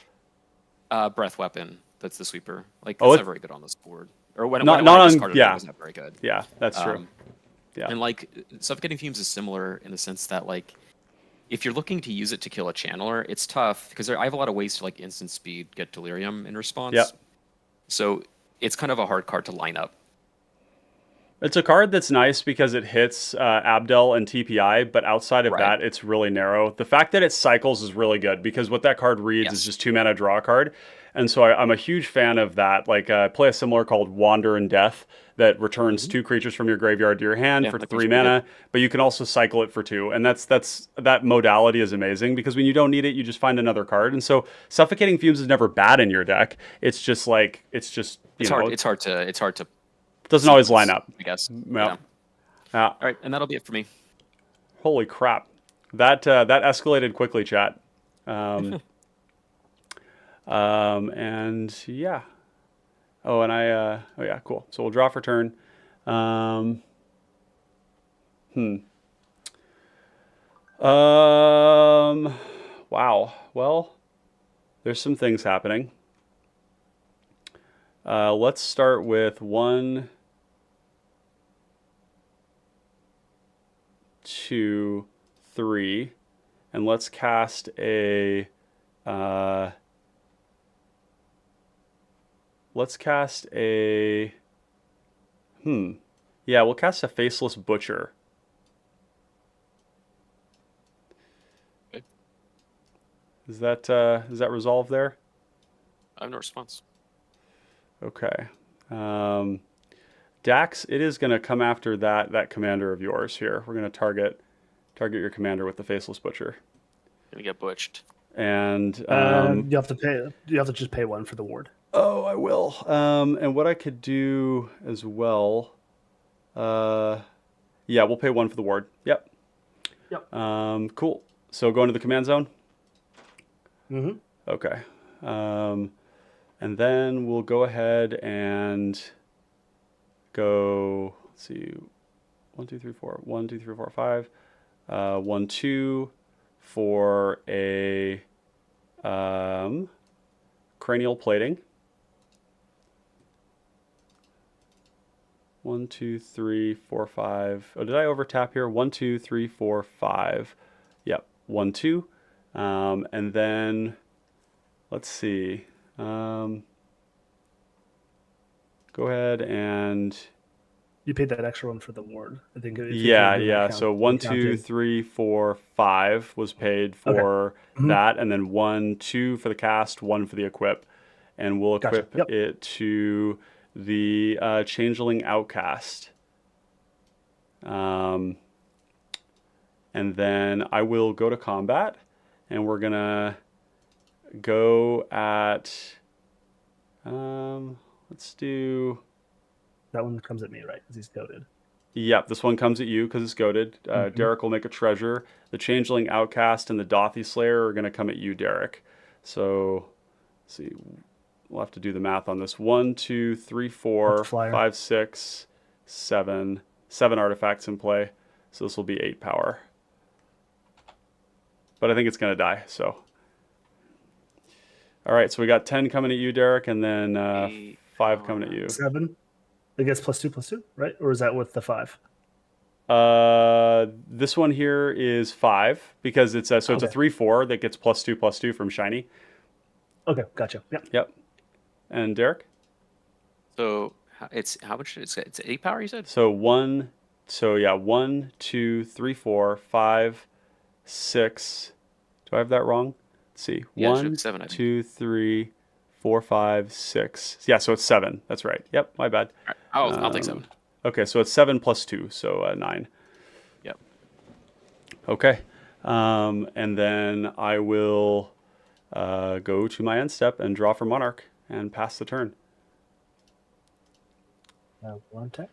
breath weapon. That's the sweeper. Like Oh, that's not very good on this board. Or when not I on- discarded yeah. it, was not very good. Yeah, that's true. Yeah. And like suffocating fumes is similar in the sense that like if you're looking to use it to kill a channeler, it's tough because I have a lot of ways to like instant speed get delirium in response. Yep. So it's kind of a hard card to line up. It's a card that's nice because it hits Abdel and TPI, but outside of that, it's really narrow. The fact that it cycles is really good because what that card reads is just 2 mana draw a card. And so I'm a huge fan of that. Like I play a similar called Wander in Death that returns 2 creatures from your graveyard to your hand for 3 mana, but you can also cycle it for 2. And that modality is amazing because when you don't need it, you just find another card. And so Suffocating Fumes is never bad in your deck. It's just like it's hard to doesn't always line up, I guess. Yeah. All right, and that'll be it for me. Holy crap. That escalated quickly, chat. And yeah. Oh, and oh yeah, cool. So we'll draw for turn. Wow. Well, there's some things happening. Let's start with 1, 2, 3, and let's cast a let's cast a... Yeah, we'll cast a Faceless Butcher. Okay. Is that resolved there? I have no response. Okay. Daxx, it is going to come after that commander of yours here. We're going to target your commander with the Faceless Butcher. Gonna get butched. And you have to pay. You have to just pay 1 for the ward. oh, I will. And what I could do as well, yeah, we'll pay 1 for the ward. Yep. Cool. So go into the command zone. Mm-hmm. Okay. And then we'll go ahead and go. Let's see, 1, 2, 3, 4. 1, 2, 3, 4, 5. 1, 2 for a cranial plating. 1, 2, 3, 4, 5. Oh, did I overtap here? 1, 2, 3, 4, 5. Yep. 1, 2. And then let's see. Go ahead and You paid that extra 1 for the ward. I think. If you yeah, can do that yeah. count- So 1, 2, counting. 3, 4, 5 was paid for Mhm. that, and then 1, 2 for the cast, 1 for the equip, and we'll Gotcha. equip Yep. it to the Changeling Outcast. And then I will go to combat, and we're gonna go at. Let's do. That one comes at me, right? Because he's goaded. Yep, this one comes at you because it's goaded. Derek will make a treasure. The Changeling Outcast and the Dothy Slayer are going to come at you, Derek. So, let's see. We'll have to do the math on this. 1, 2, 3, 4, That's a flyer. 5, 6, 7. 7 artifacts in play. So this will be 8 power. But I think it's going to die, so. All right, so we got 10 coming at you, Derek, and then 5 coming at you. 7. It gets +2/+2, right? Or is that with the 5? This one here is 5 because it's it's a Okay. 3/4 that gets +2/+2 from shiny. Okay, gotcha. Yeah. Yep. And Derek? So it's how much? It's 8 power. You said. So 1, so yeah, 1, 2, 3, 4, 5, 6. Do I have that wrong? Let's see. Yeah, it should 1, be 7, I think. 2, 3, 4, 5, 6. Yeah, so it's 7. That's right. Yep, my bad. All right, I'll take 7. Okay, so it's 7 + 2, so 9. Yep. Okay. And then I will go to my end step and draw for Monarch and pass the turn. 1 attack.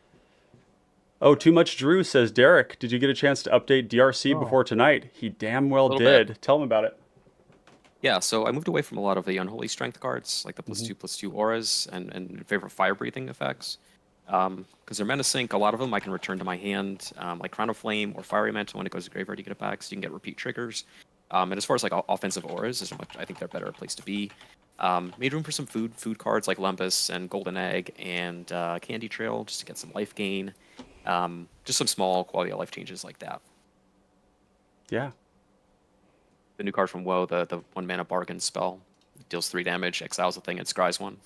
Oh, Too Much Drew says, Derek, did you get a chance to update DRC Oh. before tonight? He damn well Little did. bit. Tell him about it. Yeah, so I moved away from a lot of the Unholy Strength cards, like the +2/+2 auras, and in favor of fire breathing effects. Because they're mana sync, a lot of them I can return to my hand, like Crown of Flame or Fiery Mantle. When it goes to graveyard, you get it back, so you can get repeat triggers. And as far as like offensive auras, is much, I think they're a better place to be. Made room for some food cards like Lumpus and Golden Egg and Candy Trail, just to get some life gain. Just some small quality of life changes like that. Yeah. The new card from WoE, the 1 mana bargain spell, deals 3 damage, exiles a thing, and scries 1.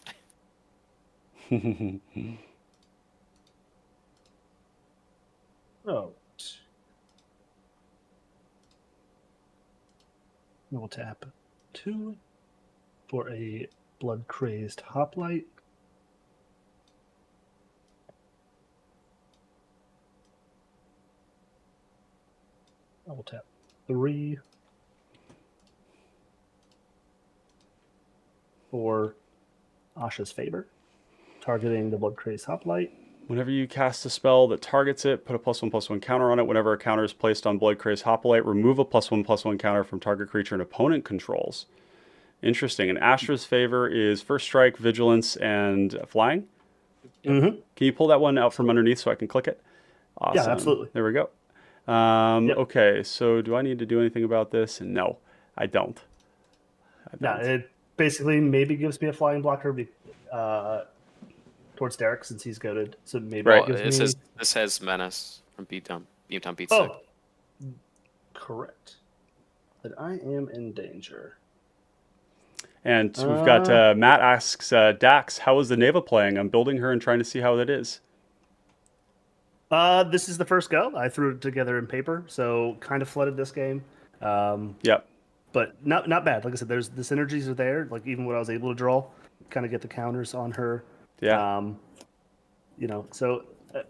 Oh. We'll tap 2 for a Blood Crazed Hoplite. I will tap 3 for Asha's Favor, targeting the Blood Crazed Hoplite. Whenever you cast a spell that targets it, put a +1/+1 counter on it. Whenever a counter is placed on Blood Crazed Hoplite, remove a +1/+1 counter from target creature an opponent controls. Interesting. And Astra's Favor is first strike, vigilance, and flying. Mm-hmm. Can you pull that one out from underneath so I can click it? Awesome. Yeah, absolutely. There we go. Yep. Okay, so do I need to do anything about this? No, I don't. Yeah, it basically maybe gives me a flying blocker towards Derek since he's goaded. So maybe Right. it gives me... This has Menace from Beatdown Beats Oh, Sick. correct. That I am in danger. And we've got Matt asks, Daxx, how is the Neva playing? I'm building her and trying to see how it is. This is the first go. I threw it together in paper, so kind of flooded this game. Yep. But not bad. Like I said, there's the synergies are there. Like even what I was able to draw, kind of get the counters on her. Yeah. So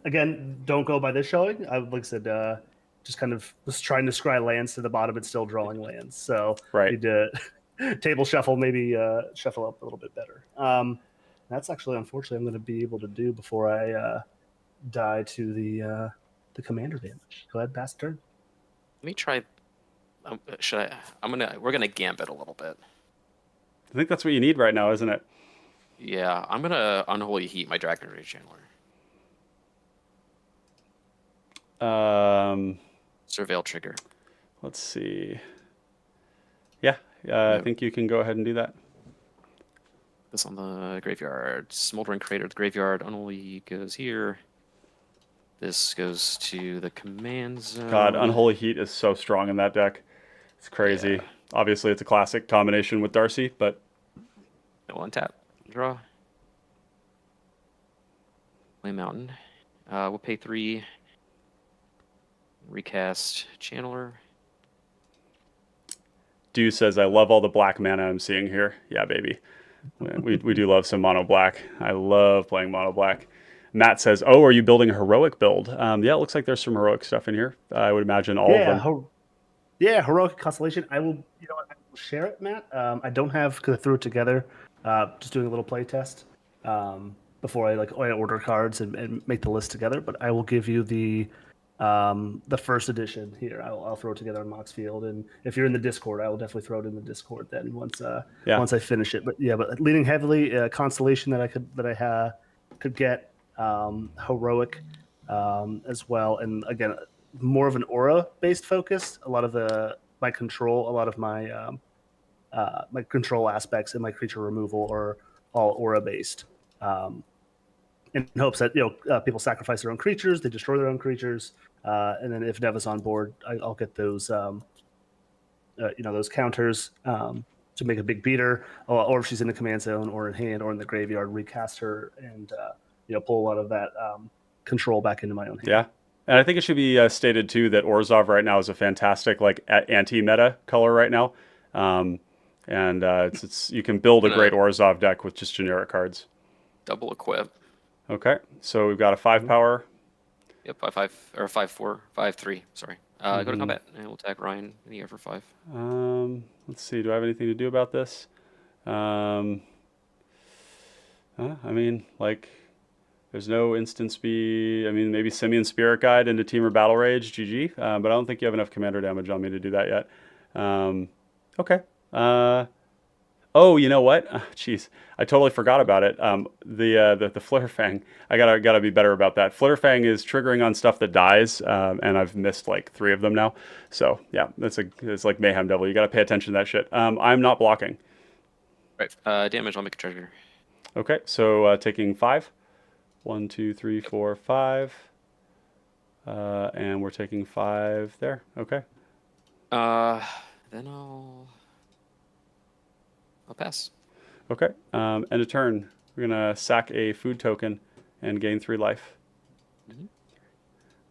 again, don't go by this showing. Like I said, just kind of was trying to scry lands to the bottom and still drawing lands. So Right. need to table shuffle, maybe shuffle up a little bit better. That's actually, unfortunately, I'm going to be able to do before I die to the commander damage. Go ahead, pass turn. Let me try. We're gonna gambit a little bit. I think that's what you need right now, isn't it? Yeah, I'm gonna unholy heat my Dragon Rage Channeler. Surveil trigger. Let's see. Yeah, I think you can go ahead and do that. This on the graveyard. Smoldering Crater, the graveyard. Unholy goes here. This goes to the command zone. God, Unholy Heat is so strong in that deck. It's crazy. Yeah. Obviously, it's a classic combination with Darcy, but... No, untap. Draw. Play Mountain. We'll pay 3. Recast Channeler. Dew says, I love all the black mana I'm seeing here. Yeah, baby. We do love some mono black. I love playing mono black. Matt says, oh, are you building a heroic build? Yeah, it looks like there's some heroic stuff in here. I would imagine all of them. Heroic Constellation. I will, I will share it, Matt. I don't have, because I threw it together, just doing a little play test before I order cards and make the list together. But I will give you the first edition here. I'll throw it together on Moxfield, and if you're in the Discord, I will definitely throw it in the Discord then once I finish it. But leaning heavily Constellation that I could get, heroic as well, and again more of an aura based focus. A lot of my control aspects and my creature removal are all aura based, in hopes that people sacrifice their own creatures, they destroy their own creatures, and then if Neva's on board, I'll get those those counters to make a big beater, or if she's in the command zone or in hand or in the graveyard, recast her and pull a lot of that control back into my own hand. Yeah, and I think it should be stated too that Orzhov right now is a fantastic anti-meta color right now, and it's you can build a great Orzhov deck with just generic cards. Double equip. Okay, so we've got a 5 power. Yep, 5/5 or 5/4, 5/3. Sorry. Go to combat, and we'll attack Ryan in the air for 5. Let's see. Do I have anything to do about this? I mean, there's no instant speed. I mean, maybe Simian Spirit Guide into Temur Battle Rage, GG. But I don't think you have enough commander damage on me to do that yet. Okay. Oh, you know what? Jeez, I totally forgot about it. The Flitterfang. I gotta be better about that. Flitterfang is triggering on stuff that dies, and I've missed 3 of them now. So yeah, it's like Mayhem Devil. You gotta pay attention to that shit. I'm not blocking. Right. Damage. I'll make a treasure. Okay, so taking 5. 1, 2, 3, 4, 5. And we're taking 5 there. Okay. Then I'll pass. Okay. End of turn. We're gonna sack a food token and gain 3 life. Mm-hmm.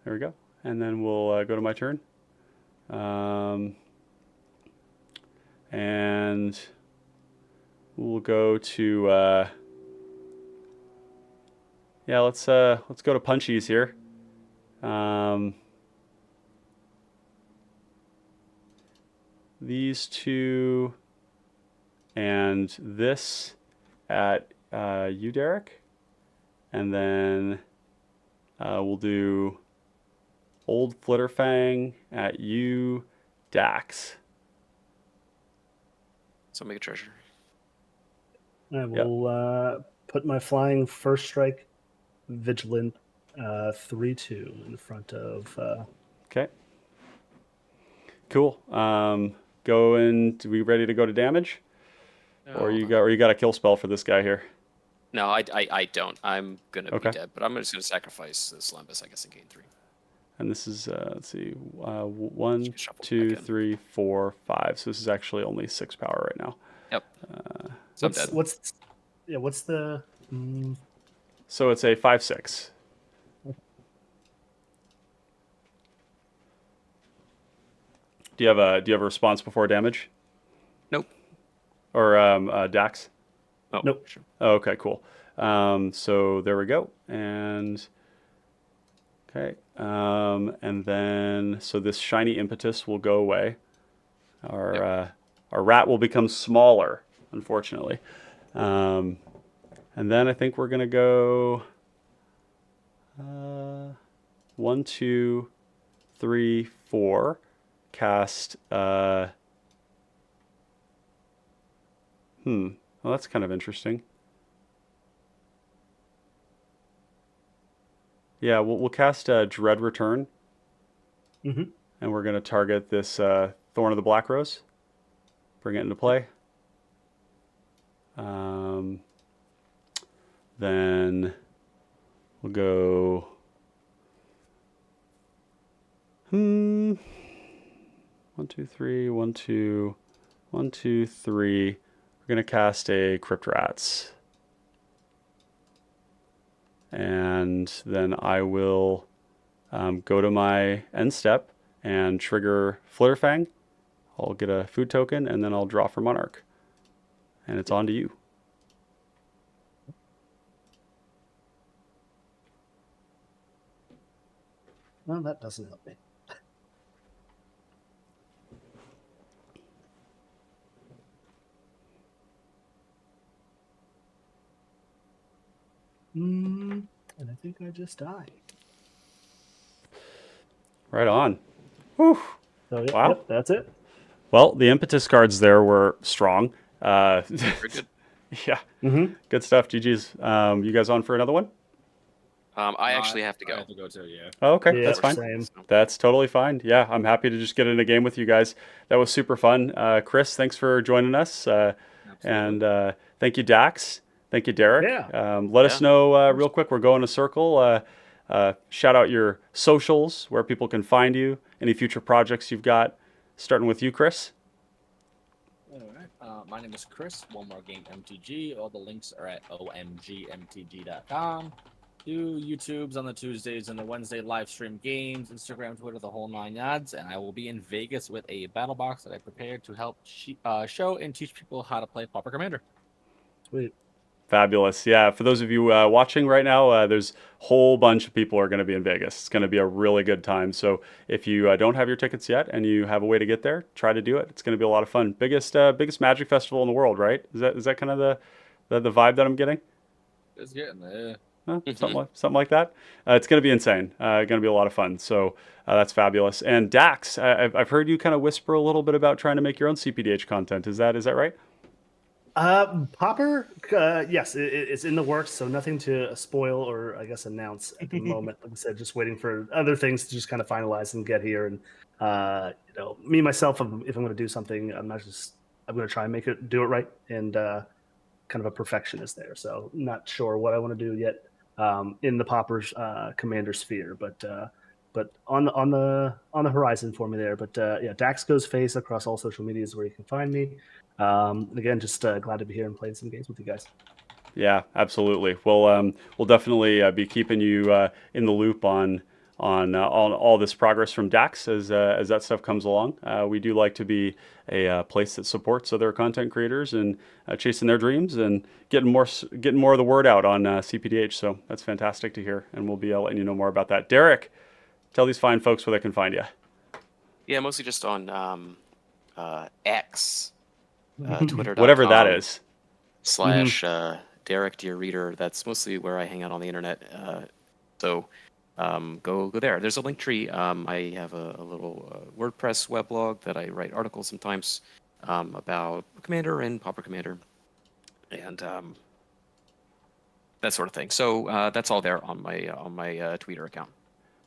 There we go. And then we'll go to my turn. And we'll go to let's go to punchies here. These 2 and this at you, Derek, and then we'll do Old Flitterfang at you, Daxx. So make a treasure. I will put my flying first strike vigilant 3/2 in front of. Okay. Cool. Do we ready to go to damage? No, Or you got a kill spell for this guy here? No, I don't. I'm gonna Okay. be dead, but I'm just gonna sacrifice this Lembus, I guess, and gain 3. And this is let's see, 1, Shuffle 2, back in. 3, 4, 5. So this is actually only 6 power right now. Yep. So I'm dead. What's the? So it's a 5/6. Do you have a response before damage? Nope. Or Daxx? Oh, Nope. Sure. Oh, okay, cool. So there we go. And okay. And then so this shiny impetus will go away. Our rat will become smaller, unfortunately. And then I think we're gonna go 1, 2, 3, 4. Cast. Well, that's kind of interesting. Yeah, we'll cast Dread Return, Mm-hmm. and we're going to target this Thorn of the Black Rose. Bring it into play. Then we'll go. 1, 2, 3. 1, 2. 1, 2, 3. We're going to cast a Crypt Rats. And then I will go to my end step and trigger Flitterfang. I'll get a food token, and then I'll draw for Monarch. And it's on to you. Well, that doesn't help me. And I think I just died. Right on. Whew. So, Wow. Yep, that's it. Well, the impetus cards there were strong. Very good. Yeah. Mm-hmm. Good stuff, GG's. You guys on for another one? I actually have to I go. have to go too. Yeah. Oh, okay. Yeah, That's fine. same. That's totally fine. Yeah, I'm happy to just get in a game with you guys. That was super fun. Chris, thanks for joining us. And thank you, Daxx. Thank you, Derek. Yeah. Let us know real quick. We're going a circle. Shout out your socials, where people can find you, any future projects you've got. Starting with you, Chris. All right. My name is Chris. One More Game MTG. All the links are at OMGMTG.com. Do YouTubes on the Tuesdays and the Wednesday live stream games, Instagram, Twitter, the whole 9 yards. And I will be in Vegas with a battle box that I prepared to help show and teach people how to play Pauper Commander. Sweet. Fabulous. Yeah, for those of you watching right now, there's a whole bunch of people are going to be in Vegas. It's going to be a really good time. So if you don't have your tickets yet and you have a way to get there, try to do it. It's going to be a lot of fun. Biggest Magic Festival in the world, right? Is that kind of the vibe that I'm getting? It's getting there. Huh? Something like that. It's going to be insane. Going to be a lot of fun. So that's fabulous. And Daxx, I've heard you kind of whisper a little bit about trying to make your own cPDH content. Is that right? Pauper, yes, it's in the works, so nothing to spoil or I guess announce at the moment. Like I said, just waiting for other things to just kind of finalize and get here. And me myself, if I'm going to do something, I'm going to try and do it right, and kind of a perfectionist there. So not sure what I want to do yet in the Pauper's commander sphere, but on the horizon for me there. But yeah, Daxx goes face across all social medias where you can find me. Again, just glad to be here and playing some games with you guys. Yeah, absolutely. We'll definitely be keeping you in the loop on all this progress from Daxx as that stuff comes along. We do like to be a place that supports other content creators and chasing their dreams and getting more of the word out on cPDH. So that's fantastic to hear, and we'll be letting you know more about that. Derek, tell these fine folks where they can find you. Yeah, mostly just on X. Twitter.com Whatever that is. / Derek Dear Reader. That's mostly where I hang out on the internet. So go there. There's a LINKTREE. I have a little WordPress weblog that I write articles sometimes about Commander and Pauper Commander, and that sort of thing. So that's all there on my Twitter account.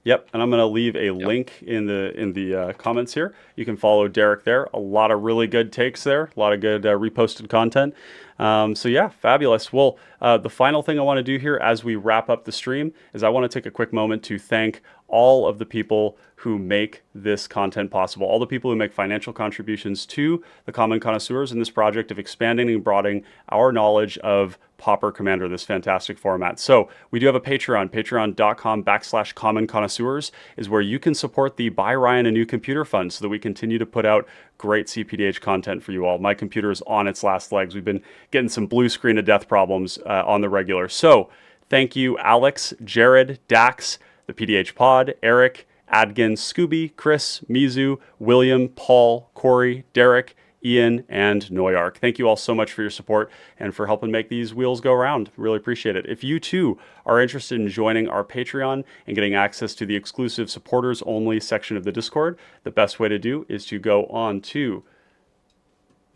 Yep, and I'm going to leave a link in the comments here. You can follow Derek there. A lot of really good takes there, a lot of good reposted content. So yeah, fabulous. Well, the final thing I want to do here as we wrap up the stream is I want to take a quick moment to thank all of the people who make this content possible, all the people who make financial contributions to the Common Connoisseurs in this project of expanding and broadening our knowledge of Pauper Commander, this fantastic format. So we do have a Patreon, patreon.com/Common Connoisseurs is where you can support the Buy Ryan a New Computer Fund so that we continue to put out great cPDH content for you all. My computer is on its last legs. We've been getting some blue screen of death problems on the regular. So thank you, Alex, Jared, Daxx, the PDH Pod, Eric, Adkin, Scooby, Chris, Mizu, William, Paul, Corey, Derek, Ian, and Noyark. Thank you all so much for your support and for helping make these wheels go round. Really appreciate it. If you too are interested in joining our Patreon and getting access to the exclusive supporters only section of the Discord, the best way to do is to go on to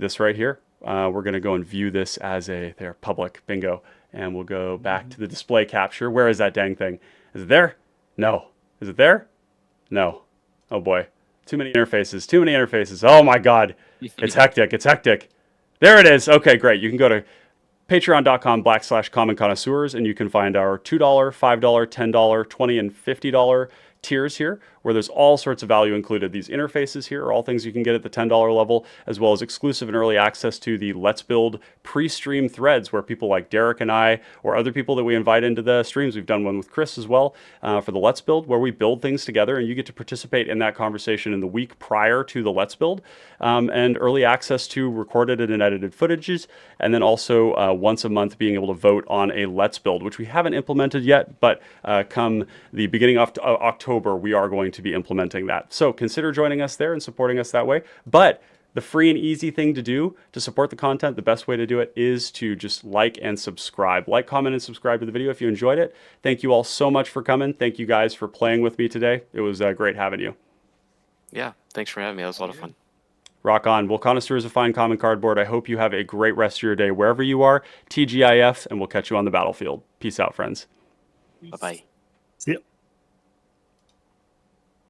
this right here. We're going to go and view this as their public bingo, and we'll go back to the display capture. Where is that dang thing? Is it there? No. Is it there? No. Oh boy. Too many interfaces. Too many interfaces. Oh my God. It's hectic. It's hectic. There it is. Okay, great. You can go to patreon.com/Common Connoisseurs and you can find our $2, $5, $10, $20, and $50 tiers here, where there's all sorts of value included. These interfaces here are all things you can get at the $10 level, as well as exclusive and early access to the Let's Build pre-stream threads, where people like Derek and I, or other people that we invite into the streams, we've done one with Chris as well, for the Let's Build, where we build things together, and you get to participate in that conversation in the week prior to the Let's Build, and early access to recorded and edited footages, and then also once a month being able to vote on a Let's Build, which we haven't implemented yet, but come the beginning of October, we are going to be implementing that. So consider joining us there and supporting us that way. But the free and easy thing to do to support the content, the best way to do it is to just like and subscribe. Like, comment, and subscribe to the video if you enjoyed it. Thank you all so much for coming. Thank you guys for playing with me today. It was great having you. Yeah, thanks for having me. That was a lot of fun. Rock on. Well, Connoisseurs of Fine Common Cardboard, I hope you have a great rest of your day wherever you are. TGIF, and we'll catch you on the battlefield. Peace out, friends. Bye-bye. See ya.